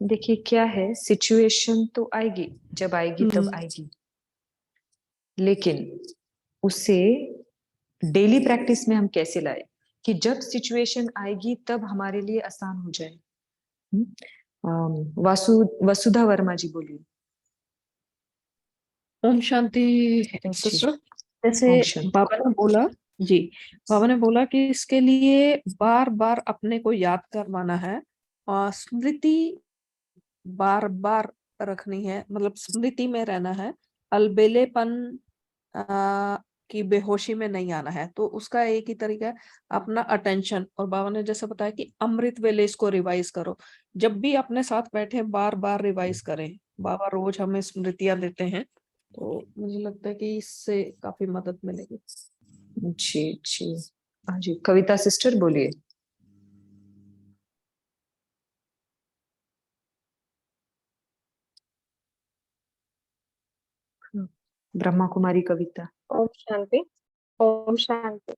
देखिए क्या है, सिचुएशन तो आएगी, जब आएगी तब आएगी, लेकिन उसे डेली प्रैक्टिस में हम कैसे लाए कि जब सिचुएशन आएगी तब हमारे लिए आसान हो जाए। वसुधा वर्मा जी बोलिए। ओम शांति सिस्टर। जैसे ओम शांति। बाबा ने बोला, जी, बाबा ने बोला कि इसके लिए बार बार अपने को याद करवाना है और स्मृति बार बार रखनी है, मतलब स्मृति में रहना है, अलबेलेपन की बेहोशी में नहीं आना है। तो उसका एक ही तरीका है अपना अटेंशन, और बाबा ने जैसे बताया कि अमृत वेले इसको रिवाइज करो। जब भी अपने साथ बैठे बार बार रिवाइज करें। बाबा रोज हमें स्मृतियां देते हैं, तो मुझे लगता है कि इससे काफी मदद मिलेगी। जी जी, हाँ जी, कविता सिस्टर बोलिए। ब्रह्मा कुमारी कविता। ओम शांति। ओम शांति।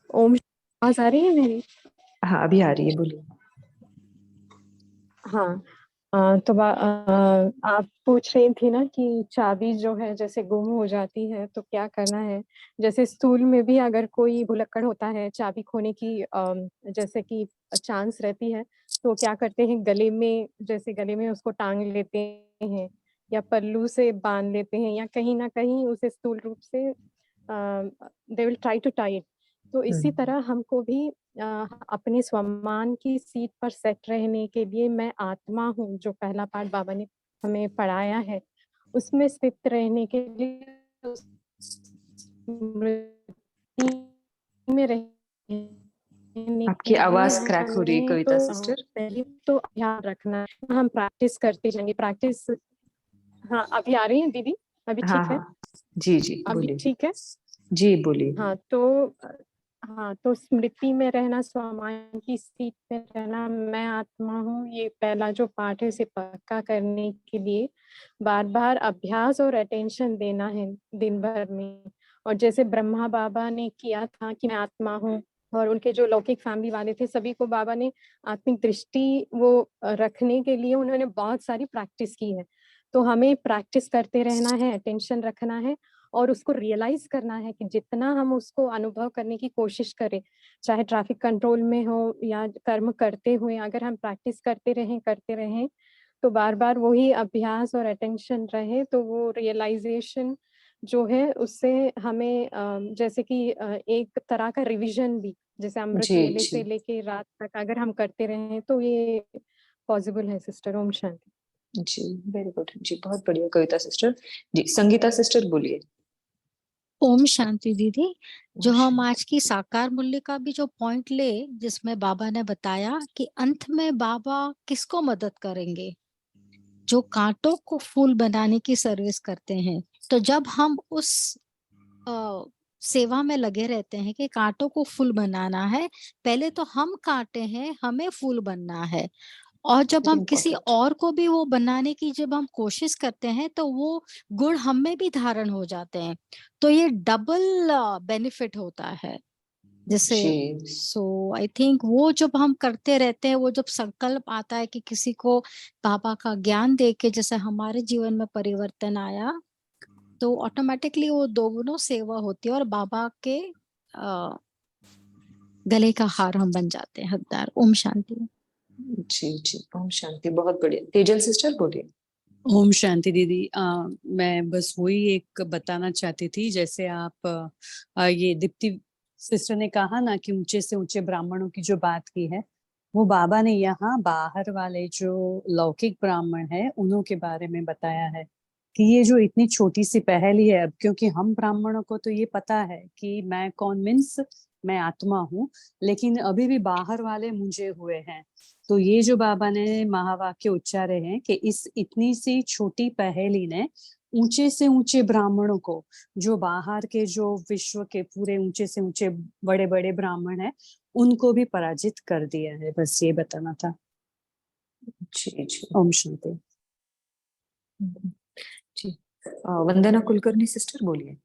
ओम, आवाज आ रही है मेरी? हाँ अभी आ रही है, बोलिए। हाँ, तो आप पूछ रही थी ना कि चाबी जो है जैसे गुम हो जाती है तो क्या करना है। जैसे स्कूल में भी अगर कोई भुलक्कड़ होता है, चाबी खोने की जैसे कि चांस रहती है, तो क्या करते हैं, गले में उसको टांग लेते हैं या पल्लू से बांध लेते हैं, या कहीं ना कहीं उसे स्थूल रूप से they will try to tie it. तो इसी तरह हमको भी अपने स्वमान की सीट पर सेट रहने के लिए, मैं आत्मा हूँ, जो पहला पाठ बाबा ने हमें पढ़ाया है, उसमें स्थित रहने के लिए, उस स्मृति में रहने आपकी के लिए आवाज क्रैक हो रही है हमें कविता तो सिस्टर। पहले तो ध्यान रखना, हम प्रैक्टिस करते जाएंगे। प्रैक्टिस, हाँ अभी आ रही है दीदी? अभी हाँ ठीक है? हाँ, जी जी अभी बोलिए। ठीक है? जी बोलिए। हाँ, तो स्मृति में रहना, स्वमान की सीट पे रहना, मैं आत्मा हूँ, ये पहला जो पाठ है, इसे पक्का करने के लिए बार बार अभ्यास और अटेंशन देना है दिन भर में। और जैसे ब्रह्मा बाबा ने किया था कि मैं आत्मा हूँ, और उनके जो लौकिक फैमिली वाले थे, सभी को बाबा ने आत्मिक दृष्टि वो रखने के लिए उन्होंने बहुत सारी प्रैक्टिस की है। तो हमें प्रैक्टिस करते रहना है, अटेंशन रखना है, और उसको रियलाइज करना है कि जितना हम उसको अनुभव करने की कोशिश करें, चाहे ट्रैफिक कंट्रोल में हो या कर्म करते हुए, अगर हम प्रैक्टिस करते रहें तो बार बार वही अभ्यास और अटेंशन रहे, तो वो रियलाइजेशन जो है उससे हमें जैसे कि एक तरह का रिवीजन भी जैसे अमृत जी वेले से जी लेके रात तक अगर हम करते रहे तो ये पॉसिबल है सिस्टर। ओम शांति। जी, वेरी गुड जी, बहुत बढ़िया कविता सिस्टर। जी, संगीता सिस्टर बोलिए। ओम शांति दीदी। जो ओम हम शांति। आज की साकार मूल्य का भी जो पॉइंट ले, जिसमें बाबा ने बताया कि अंत में बाबा किसको मदद करेंगे, जो कांटों को फूल बनाने की सर्विस करते हैं। तो जब हम उस सेवा में लगे रहते हैं कि कांटों को फूल बनाना है, पहले तो हम कांटे हैं, हमें फूल बनना है। और जब हम किसी इम्पोर्टेंट। और को भी वो बनाने की जब हम कोशिश करते हैं तो वो गुण हम में भी धारण हो जाते हैं। तो ये डबल बेनिफिट होता है। जैसे जी सो आई थिंक वो जब हम करते रहते हैं, वो जब संकल्प आता है कि किसी को बाबा का ज्ञान दे के जैसे हमारे जीवन में परिवर्तन आया, तो ऑटोमेटिकली वो दोनों सेवा होती है और बाबा के गले का हार हम बन जाते हैं, हकदार। ओम शांति। जी जी, ओम शांति, बहुत बढ़िया। तेजल सिस्टर बोलिए। ओम शांति दीदी। मैं बस वही एक बताना चाहती थी, जैसे आप ये दीप्ति सिस्टर ने कहा ना कि ऊंचे से ऊंचे ब्राह्मणों की जो बात की है, वो बाबा ने यहाँ बाहर वाले जो लौकिक ब्राह्मण है उन्हों के बारे में बताया है कि ये जो इतनी छोटी सी पहेली है। अब क्योंकि हम ब्राह्मणों को तो ये पता है कि मैं कौन, मीन्स मैं आत्मा हूँ, लेकिन अभी भी बाहर वाले मुझे हुए हैं। तो ये जो बाबा ने महावाक्य उच्चारे हैं कि इस इतनी सी छोटी पहेली ने ऊंचे से ऊंचे ब्राह्मणों को, जो बाहर के जो विश्व के पूरे ऊंचे से ऊंचे बड़े बड़े ब्राह्मण हैं, उनको भी पराजित कर दिया है। बस ये बताना था। जी जी ओम शांति। जी, वंदना कुलकर्णी सिस्टर बोलिए।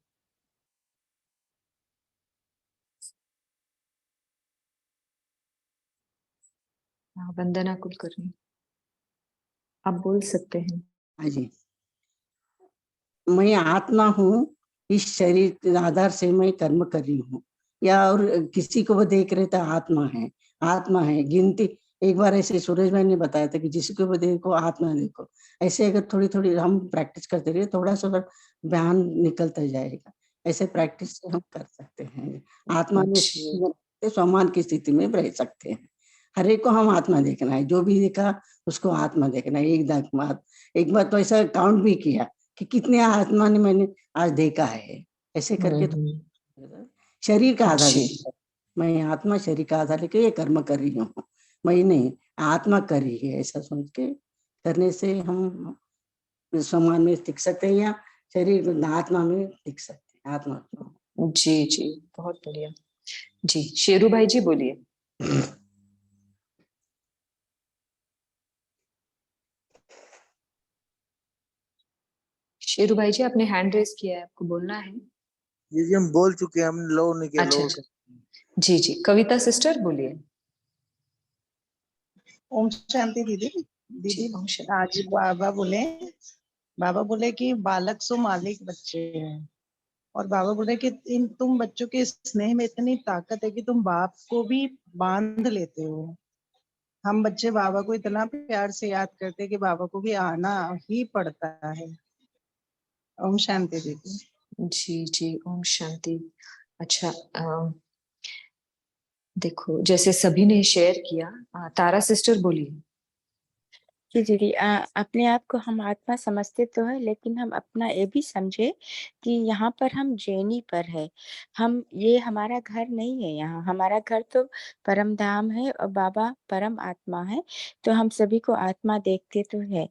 वंदना कुलकर्णी, आप बोल सकते हैं। हाँ जी, मैं आत्मा हूँ, इस शरीर के आधार से मैं कर्म कर रही हूँ, या और किसी को वो देख रहे तो आत्मा है गिनती। एक बार ऐसे सूरज भाई ने बताया था कि जिसको वो देखो आत्मा देखो। ऐसे अगर थोड़ी थोड़ी हम प्रैक्टिस करते रहे, थोड़ा सा बयान निकलता जाएगा। ऐसे प्रैक्टिस से हम कर सकते हैं, आत्मा में सम्मान की स्थिति में रह सकते हैं। हर एक को हम आत्मा देखना है, जो भी देखा उसको आत्मा देखना है। एक बार तो ऐसा काउंट भी किया कि कितने आत्मा ने मैंने आज देखा है। ऐसे करके तो शरीर का आधार लेकर, मैं आत्मा शरीर का आधार लेकर ये कर्म कर रही हूँ, मैं नहीं, आत्मा कर रही है, ऐसा सोच के करने से हम सम्मान में टिक सकते हैं या शरीर आत्मा में टिक सकते हैं। आत्मा। जी जी, बहुत बढ़िया जी। शेरू भाई जी बोलिए। शेरू भाई जी, आपने हैंड रेस किया है, आपको बोलना है। जी हम बोल चुके हैं, हम लो नहीं किया। अच्छा, अच्छा जी जी, कविता सिस्टर बोलिए। ओम शांति दीदी। दीदी आज बाबा बोले कि बालक सो मालिक बच्चे हैं, और बाबा बोले कि तुम बच्चों के स्नेह में इतनी ताकत है कि तुम बाप को भी बांध लेते हो। हम बच्चे बाबा को इतना प्यार से याद करते हैं कि बाबा को भी आना ही पड़ता है। ओम शांति दीदी। जी जी, ओम शांति। अच्छा, देखो जैसे सभी ने शेयर किया, तारा सिस्टर बोलिए। जी दीदी, अपने आप को हम आत्मा समझते तो है, लेकिन हम अपना ये भी समझे कि यहाँ पर हम जर्नी पर है। हम, ये हमारा घर नहीं है, यहाँ हमारा घर तो परम धाम है और बाबा परम आत्मा है। तो हम सभी को आत्मा देखते तो है।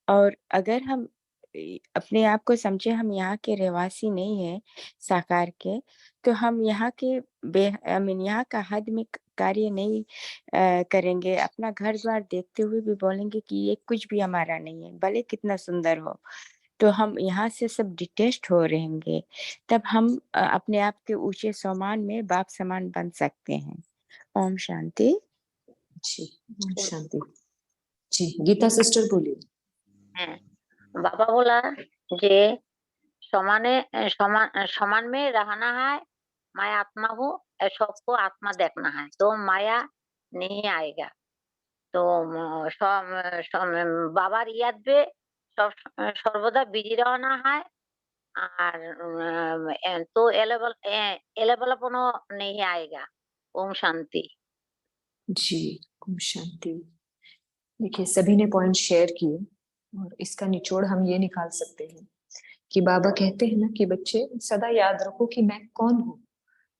और अगर हम अपने आप को समझे हम यहाँ के रहवासी नहीं है साकार के, तो हम यहाँ के आई मीन यहाँ का हद में कार्य नहीं करेंगे। अपना घर द्वार देखते हुए भी बोलेंगे कि ये कुछ भी हमारा नहीं है, भले कितना सुंदर हो। तो हम यहाँ से सब डिटेस्ट हो रहेंगे, तब हम अपने आप के ऊंचे सम्मान में बाप समान बन सकते हैं। ओम शांति। जी, ओम शांति जी। गीता सिस्टर बोलिए। बाबा बोला जे समान में रहना है, मैं आत्मा हूँ, सबको आत्मा देखना है, तो माया नहीं आएगा। तो बाबार याद पे सर्वदा बिजी रहना है, और तो एलेबलपनो नहीं आएगा। ओम शांति। जी, ओम शांति। देखिए, सभी ने पॉइंट शेयर किए और इसका निचोड़ हम ये निकाल सकते हैं कि बाबा कहते हैं ना कि बच्चे सदा याद रखो कि मैं कौन हूँ,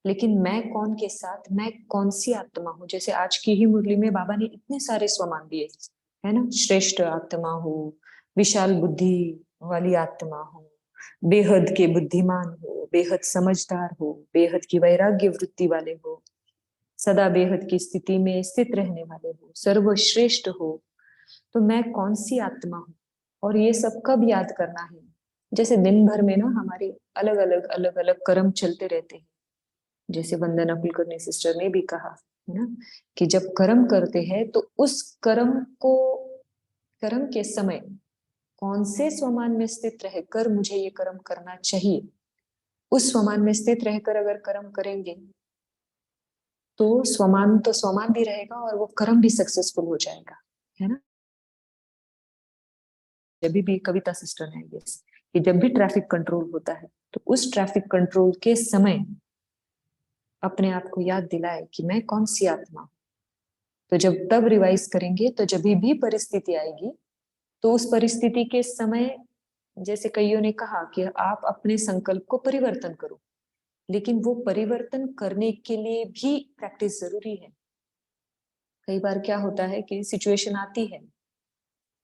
लेकिन मैं कौन के साथ मैं कौन सी आत्मा हूँ। जैसे आज की ही मुरली में बाबा ने इतने सारे स्वमान दिए, है ना। श्रेष्ठ आत्मा हो, विशाल बुद्धि वाली आत्मा हो, बेहद के बुद्धिमान हो, बेहद समझदार हो, बेहद की वैराग्य वृत्ति वाले हो, सदा बेहद की स्थिति में स्थित रहने वाले हो, सर्वश्रेष्ठ हो। तो मैं कौन सी आत्मा हूँ, और ये सब कब याद करना है। जैसे दिन भर में ना हमारे अलग अलग कर्म चलते रहते हैं। जैसे वंदना कुलकर्णी सिस्टर ने भी कहा, है ना, कि जब कर्म करते हैं तो उस कर्म के समय कौन से स्वमान में स्थित रहकर मुझे ये कर्म करना चाहिए, उस स्वमान में स्थित रहकर अगर कर्म करेंगे तो स्वमान भी रहेगा और वो कर्म भी सक्सेसफुल हो जाएगा, है ना। जब भी कविता सिस्टर ने कि जब भी ट्रैफिक कंट्रोल होता है तो उस ट्रैफिक कंट्रोल के समय अपने आप को याद दिलाए कि मैं कौन सी आत्मा हूं। तो जब तब रिवाइज करेंगे तो जब भी परिस्थिति आएगी तो उस परिस्थिति के समय, जैसे कईयों ने कहा कि आप अपने संकल्प को परिवर्तन करो, लेकिन वो परिवर्तन करने के लिए भी प्रैक्टिस जरूरी है। कई बार क्या होता है कि सिचुएशन आती है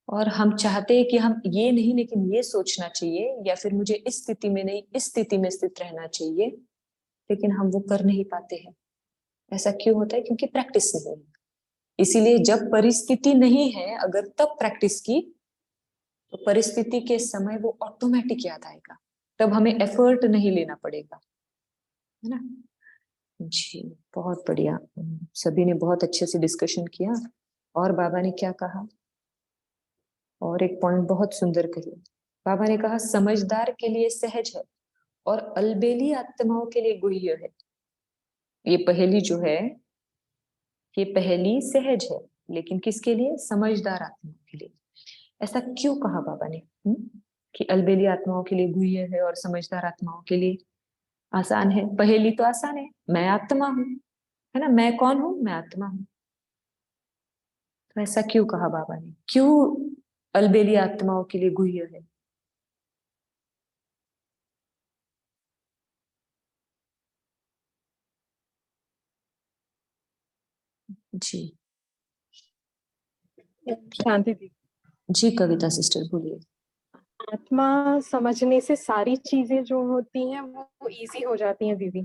और हम चाहते हैं कि हम ये नहीं लेकिन ये सोचना चाहिए, या फिर मुझे इस स्थिति में नहीं इस स्थिति में स्थित रहना चाहिए, लेकिन हम वो कर नहीं पाते हैं। ऐसा क्यों होता है? क्योंकि प्रैक्टिस नहीं है। इसीलिए जब परिस्थिति नहीं है, अगर तब प्रैक्टिस की तो परिस्थिति के समय वो ऑटोमेटिक याद आएगा, तब हमें एफर्ट नहीं लेना पड़ेगा, है ना। जी, बहुत बढ़िया। सभी ने बहुत अच्छे से डिस्कशन किया। और बाबा ने क्या कहा, और एक पॉइंट बहुत सुंदर कही। बाबा ने कहा समझदार के लिए सहज है और अलबेली आत्माओं के लिए गुह्य है। ये पहेली जो है, ये पहेली सहज है, लेकिन किसके लिए? समझदार आत्माओं के लिए। ऐसा क्यों कहा बाबा ने? कि अलबेली आत्माओं के लिए गुह्य है और समझदार आत्माओं के लिए आसान है। पहेली तो आसान है, मैं आत्मा हूं, है ना। मैं कौन हूं? मैं आत्मा हूं। तो ऐसा क्यों कहा बाबा ने? क्यों अलबेली आत्माओं के लिए गुह्य है? जी शांति दी। जी कविता सिस्टर बोलिए। आत्मा समझने से सारी चीजें जो होती हैं वो इजी हो जाती हैं दीदी,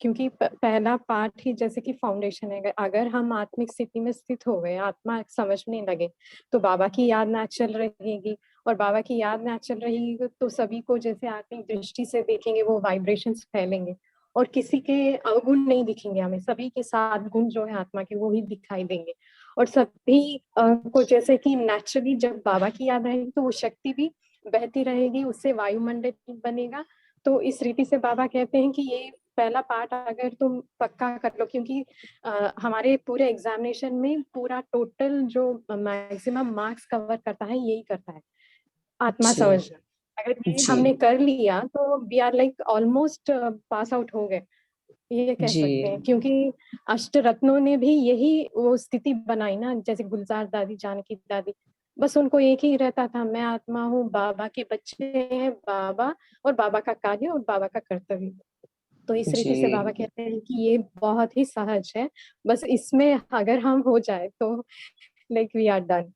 क्योंकि पहला पार्ट ही जैसे कि फाउंडेशन है। अगर हम आत्मिक स्थिति में स्थित हो गए, आत्मा समझने लगे, तो बाबा की याद नेचुरल रहेगी, और बाबा की याद नेचुरल रहेगी तो सभी को जैसे आत्मिक दृष्टि से देखेंगे, वो वाइब्रेशंस फैलेंगे और किसी के अवगुण नहीं दिखेंगे हमें, सभी के साथ गुण जो है आत्मा के वो ही दिखाई देंगे। और सभी को जैसे कि नेचुरली जब बाबा की याद रहेगी तो वो शक्ति भी बहती रहेगी, उससे वायुमंडल बनेगा। तो इस रीति से बाबा कहते हैं कि ये पहला पार्ट अगर तुम पक्का कर लो, क्योंकि हमारे पूरे एग्जामिनेशन में पूरा टोटल जो मैक्सिमम मार्क्स कवर करता है यही करता है, आत्मा जी समझना। अगर ये जी हमने कर लिया तो we are like almost pass out हो गए, ये कह सकते हैं। जी क्योंकि अष्ट रत्नों ने भी यही वो स्थिति बनाई ना, जैसे गुलजार दादी, जानकी दादी, बस उनको एक ही रहता था, मैं आत्मा हूँ, बाबा के बच्चे हैं, बाबा और बाबा का कार्य और बाबा का कर्तव्य। तो इस रीति से बाबा जी कहते हैं कि ये बहुत ही सहज है, बस इसमें अगर हम हो जाए तो लाइक वी आर डन।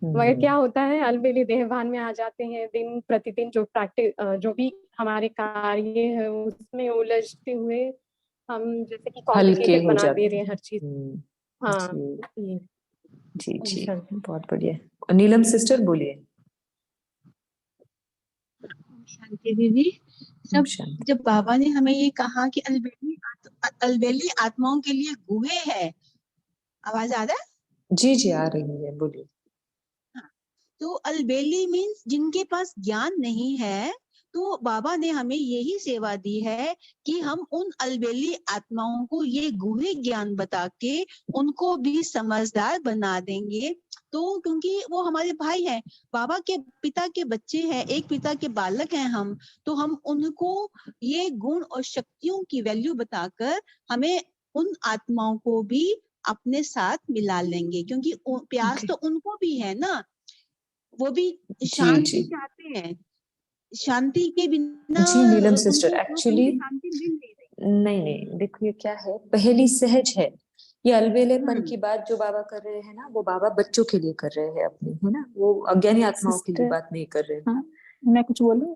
मगर क्या होता है, अलबेली देहभान में आ जाते हैं, दिन प्रतिदिन जो प्रैक्टिस जो भी हमारे कार्य है उसमें उलझते हुए हम जैसे कि हल्के कॉम्प्लिकेटेड हो बना दे जाते रहे हैं। हैं हर चीज। हाँ, जी ये जी जी शांति। बहुत बढ़िया। और नीलम सिस्टर बोलिए। शांति दीदी। ओम सब शांति। जब बाबा ने हमें ये कहा कि अलबेली आत्माओं के लिए गुहे है, आवाज आ रहा है? जी जी आ रही है, बोलिए। हाँ, तो अलबेली मीन्स जिनके पास ज्ञान नहीं है, तो बाबा ने हमें यही सेवा दी है कि हम उन अलबेली आत्माओं को ये गुहे ज्ञान बता के उनको भी समझदार बना देंगे। तो क्योंकि वो हमारे भाई हैं, बाबा के पिता के बच्चे हैं, एक पिता के बालक हैं हम, तो हम उनको ये गुण और शक्तियों की वैल्यू बताकर हमें उन आत्माओं को भी अपने साथ मिला लेंगे, क्योंकि प्यास तो उनको भी है ना, वो भी शांति जी चाहते हैं। शांति के बिना जी नीलम सिस्टर, उनको एक्चुअली उनकी शांति मिल नहीं रही। नहीं नहीं, देखो ये क्या है, पहली सहज है। ये अलबेलेपन की हम्म, बात जो बाबा कर रहे हैं ना, वो बाबा बच्चों के लिए कर रहे हैं अपने, है ना, वो अज्ञानी आत्माओं के लिए सिस्टर, बात नहीं कर रहे हैं। हाँ मैं कुछ बोलूं?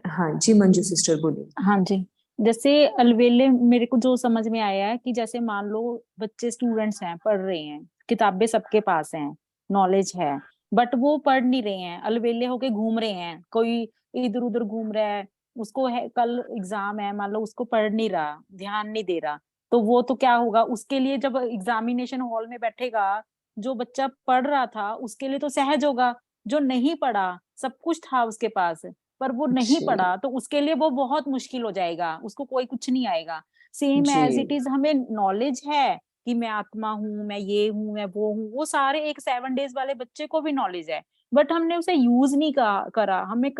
हाँ जी मंजू सिस्टर बोलिए। हाँ जी, जैसे अलवेले मेरे को जो समझ में आया है कि जैसे मान लो बच्चे स्टूडेंट्स हैं, पढ़ रहे हैं, किताबें सबके पास हैं, नॉलेज है, बट वो पढ़ नहीं रहे हैं, अलवेले होके घूम रहे हैं, कोई इधर उधर घूम रहा है, उसको है कल एग्जाम है, मान लो उसको पढ़ नहीं रहा, ध्यान नहीं दे रहा, तो वो तो क्या होगा उसके लिए, जब एग्जामिनेशन हॉल में बैठेगा, जो बच्चा पढ़ रहा था उसके लिए तो सहज होगा, जो नहीं पढ़ा, सब कुछ था उसके पास पर वो नहीं जी पढ़ा, तो उसके लिए वो बहुत मुश्किल हो जाएगा, उसको कोई कुछ नहीं आएगा। सेम जी एज इट इज हमें नॉलेज है कि मैं आत्मा हूँ, मैं ये हूँ, मैं वो हूँ, वो सारे एक 7 days वाले बच्चे को भी नॉलेज है, बट हमने उसे यूज नहीं करा, हमें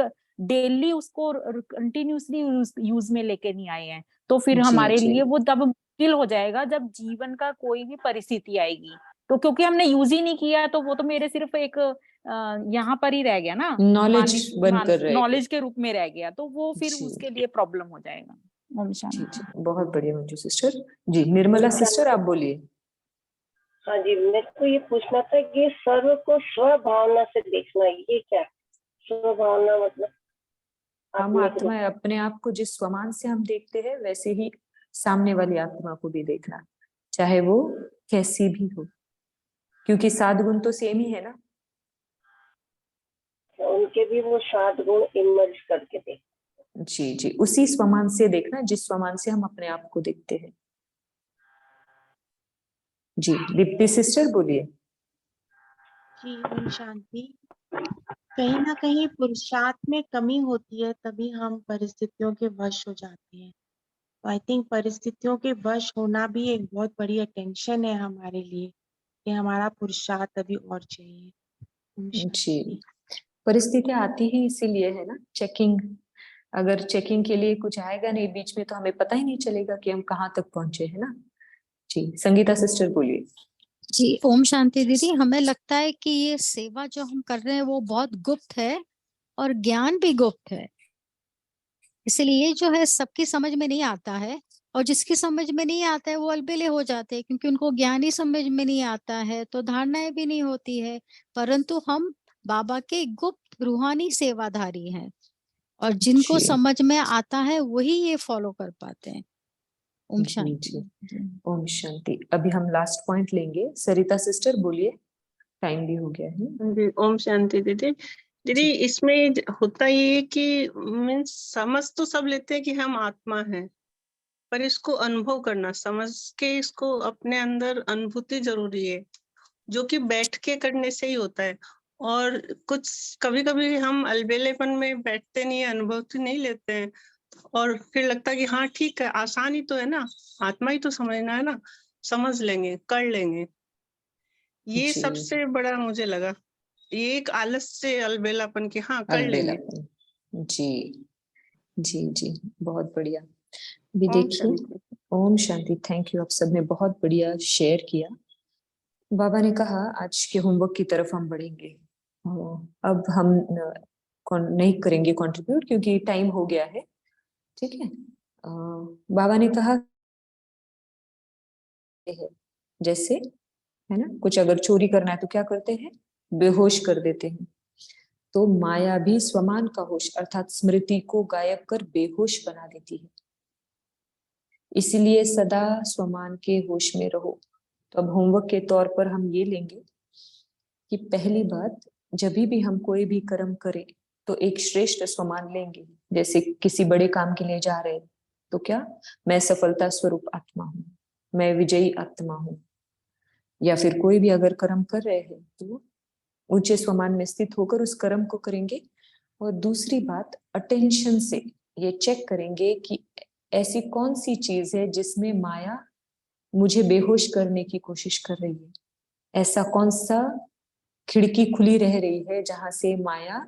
डेली उसको कंटिन्यूसली यूज में लेके नहीं आए हैं, तो फिर जी हमारे जी लिए वो तब मुश्किल हो जाएगा जब जीवन का कोई भी परिस्थिति आएगी, तो क्योंकि हमने यूज ही नहीं किया, तो वो तो मेरे सिर्फ एक यहाँ पर ही रह गया ना, नॉलेज बनकर रहेगी। नॉलेज के रूप में रह गया, तो वो फिर जी उसके लिए प्रॉब्लम हो जाएगा। ओम जी शांति। जी बहुत बढ़िया मंजू सिस्टर। जी निर्मला सिस्टर आप बोलिए। हाँ जी, मेरे को ये पूछना था कि सर्व को स्वभावना से देखना, ये क्या है? स्वभावना मतलब हम आत्मा आत्मा अपने आप को जिस स्वमान से हम देखते हैं, वैसे ही सामने वाली आत्मा को भी देखना, चाहे वो कैसी भी हो, क्योंकि 7 गुण तो सेम ही है ना। उनके भी वो 7 गुण इमर्ज करके देख। जी जी उसी स्वमान से देखना जिस स्वमान से हम अपने आप को देखते हैं। जी दीप्ति सिस्टर बोलिए। जी ओम शांति। कहीं ना कहीं पुरुषार्थ में कमी होती है, तभी हम परिस्थितियों के वश हो जाते हैं। आई थिंक परिस्थितियों के वश होना भी एक बहुत बड़ी अटेंशन है हमारे लिए, कि हमारा पुरुषार्थ अभी और चाहिए। ओम शांति। जी परिस्थितियां आती ही इसीलिए है ना, चेकिंग, अगर चेकिंग के लिए कुछ आएगा नहीं बीच में, तो हमें पता ही नहीं चलेगा कि हम कहाँ तक पहुंचे, है ना। जी संगीता सिस्टर बोलिए। जी ओम शांति दीदी, हमें लगता है कि ये सेवा जो हम कर रहे हैं वो बहुत गुप्त है और ज्ञान भी गुप्त है, इसलिए ये जो है सबकी समझ में नहीं आता है, और जिसकी समझ में नहीं आता है वो अलबेले हो जाते हैं, क्योंकि उनको ज्ञान ही समझ में नहीं आता है, तो धारणाएं भी नहीं होती है। परंतु हम बाबा के गुप्त रूहानी सेवाधारी हैं, और जिनको जी समझ में आता है वही ये फॉलो कर पाते हैं। ओम जी शांति। जी ओम शांति। अभी हम लास्ट पॉइंट लेंगे, सरिता सिस्टर बोलिए, टाइम भी हो गया है। जी ओम शांति दीदी। दीदी इसमें होता ये है कि मीन्स समझ तो सब लेते हैं कि हम आत्मा हैं, पर इसको अनुभव करना, समझ के इसको अपने अंदर अनुभूति जरूरी है, जो कि बैठ के करने से ही होता है। और कुछ कभी कभी हम अलबेलेपन में बैठते नहीं, अनुभूति नहीं लेते हैं, और फिर लगता है कि हाँ ठीक है, आसान ही तो है ना, आत्मा ही तो समझना है ना, समझ लेंगे, कर लेंगे। ये जी सबसे बड़ा मुझे लगा, ये एक आलस से अलबेलापन की, हाँ कर लेंगे। अलबेलापन। जी जी जी बहुत बढ़िया। भी ओम देखिए, शांति। ओम शांति। थैंक यू, आप सबने बहुत बढ़िया शेयर किया। बाबा ने कहा आज के होमवर्क की तरफ हम बढ़ेंगे। अब हम नहीं करेंगे कंट्रीब्यूट क्योंकि टाइम हो गया है, ठीक है। बाबा ने कहा है जैसे, है ना, कुछ अगर चोरी करना है तो क्या करते हैं, बेहोश कर देते हैं। तो माया भी स्वमान का होश अर्थात स्मृति को गायब कर बेहोश बना देती है, इसलिए सदा स्वमान के होश में रहो। तो अब होमवर्क के तौर पर हम ये लेंगे कि पहली बात, जब भी हम कोई भी कर्म करें तो एक श्रेष्ठ स्वमान लेंगे। जैसे किसी बड़े काम के लिए जा रहे हैं तो क्या, मैं सफलता स्वरूप आत्मा हूँ, मैं विजयी आत्मा हूँ। या फिर कोई भी अगर कर्म कर रहे हैं तो ऊंचे स्वमान में स्थित होकर उस कर्म को करेंगे। और दूसरी बात, अटेंशन से ये चेक करेंगे कि ऐसी कौन सी चीज है जिसमें माया मुझे बेहोश करने की कोशिश कर रही है, ऐसा कौन सा खिड़की खुली रह रही है जहां से माया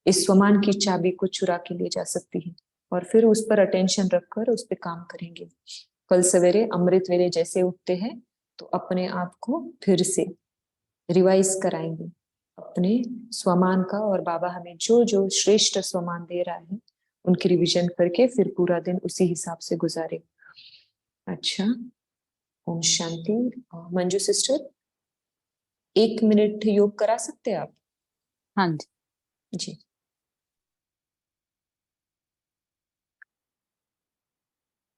इस स्वमान की चाबी को चुरा के ले जा सकती है, और फिर उस पर अटेंशन रखकर उस पर काम करेंगे। कल सवेरे अमृत वेले जैसे उठते हैं तो अपने आप को फिर से रिवाइज कराएंगे अपने स्वमान का, और बाबा हमें जो जो श्रेष्ठ स्वमान दे रहा है उनकी रिवीजन करके फिर पूरा दिन उसी हिसाब से गुजारे। अच्छा, ओम शांति। मंजू सिस्टर 1 मिनट योग करा सकते हैं आप? हाँ जी। जी।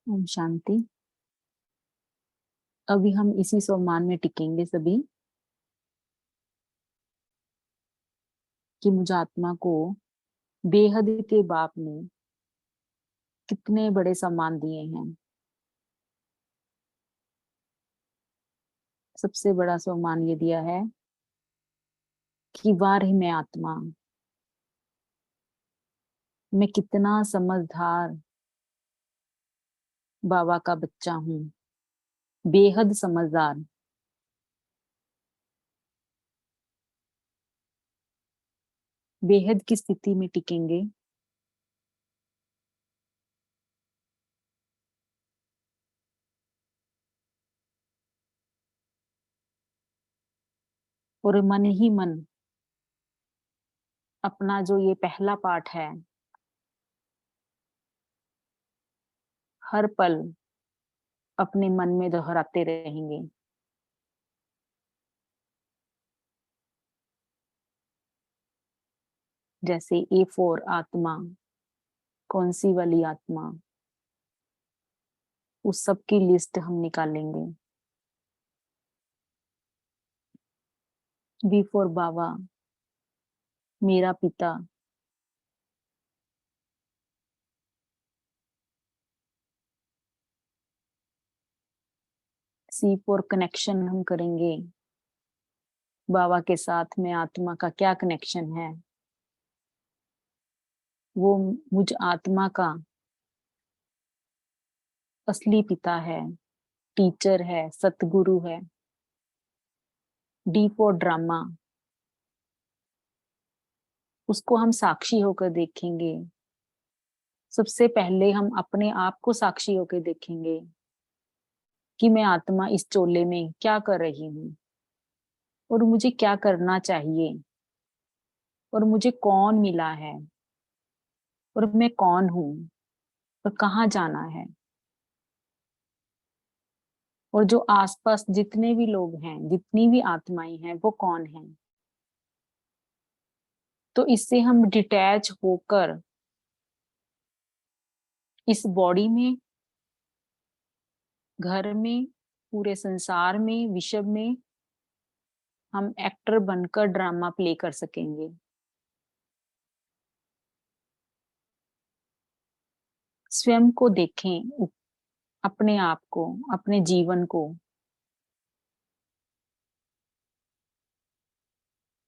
ओम शांति। अभी हम इसी सम्मान में टिकेंगे सभी कि मुझ आत्मा को बेहद के बाप ने कितने बड़े सम्मान दिए हैं। सबसे बड़ा सम्मान ये दिया है कि वार ही मैं आत्मा, मैं कितना समझदार बाबा का बच्चा हूँ, बेहद समझदार। बेहद की स्थिति में टिकेंगे और मन ही मन अपना जो ये पहला पाठ है हर पल अपने मन में दोहराते रहेंगे। जैसे A4 आत्मा, कौन सी वाली आत्मा, उस सब की लिस्ट हम निकालेंगे। B4 बाबा, मेरा पिता, C4 कनेक्शन हम करेंगे बाबा के साथ में आत्मा का क्या कनेक्शन है। वो मुझ आत्मा का असली पिता है, टीचर है, सतगुरु है। D4 ड्रामा, उसको हम साक्षी होकर देखेंगे। सबसे पहले हम अपने आप को साक्षी होकर देखेंगे कि मैं आत्मा इस चोले में क्या कर रही हूँ और मुझे क्या करना चाहिए और मुझे कौन मिला है और मैं कौन हूँ और कहाँ जाना है। और जो आसपास जितने भी लोग हैं, जितनी भी आत्माएं हैं, वो कौन हैं। तो इससे हम डिटैच होकर इस बॉडी में, घर में, पूरे संसार में, विश्व में हम एक्टर बनकर ड्रामा प्ले कर सकेंगे। स्वयं को देखें, अपने आप को, अपने जीवन को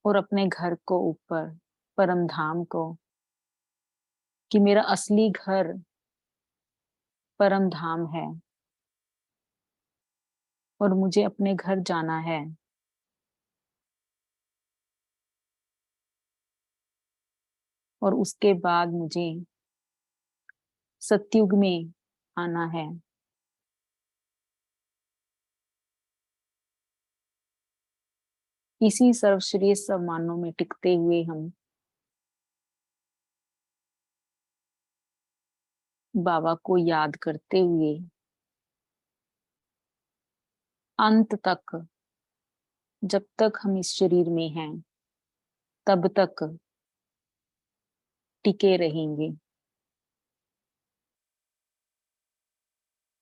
और अपने घर को ऊपर, परम धाम को, कि मेरा असली घर परम धाम है और मुझे अपने घर जाना है। और उसके बाद मुझे सतयुग में आना है। इसी सर्वश्रेष्ठ सम्मानों में टिकते हुए हम बाबा को याद करते हुए अंत तक, जब तक हम इस शरीर में हैं तब तक टिके रहेंगे।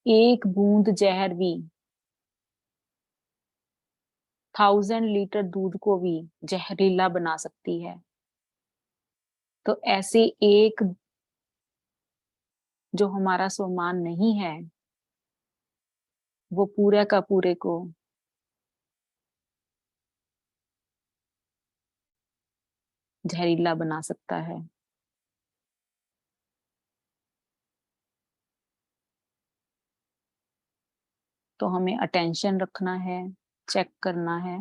एक बूंद जहर भी 1000 लीटर दूध को भी जहरीला बना सकती है। तो ऐसे एक जो हमारा सम्मान नहीं है, वो पूरे का पूरे को जहरीला बना सकता है। तो हमें अटेंशन रखना है, चेक करना है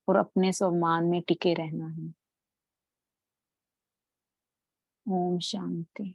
और अपने सम्मान में टिके रहना है। ओम शांति।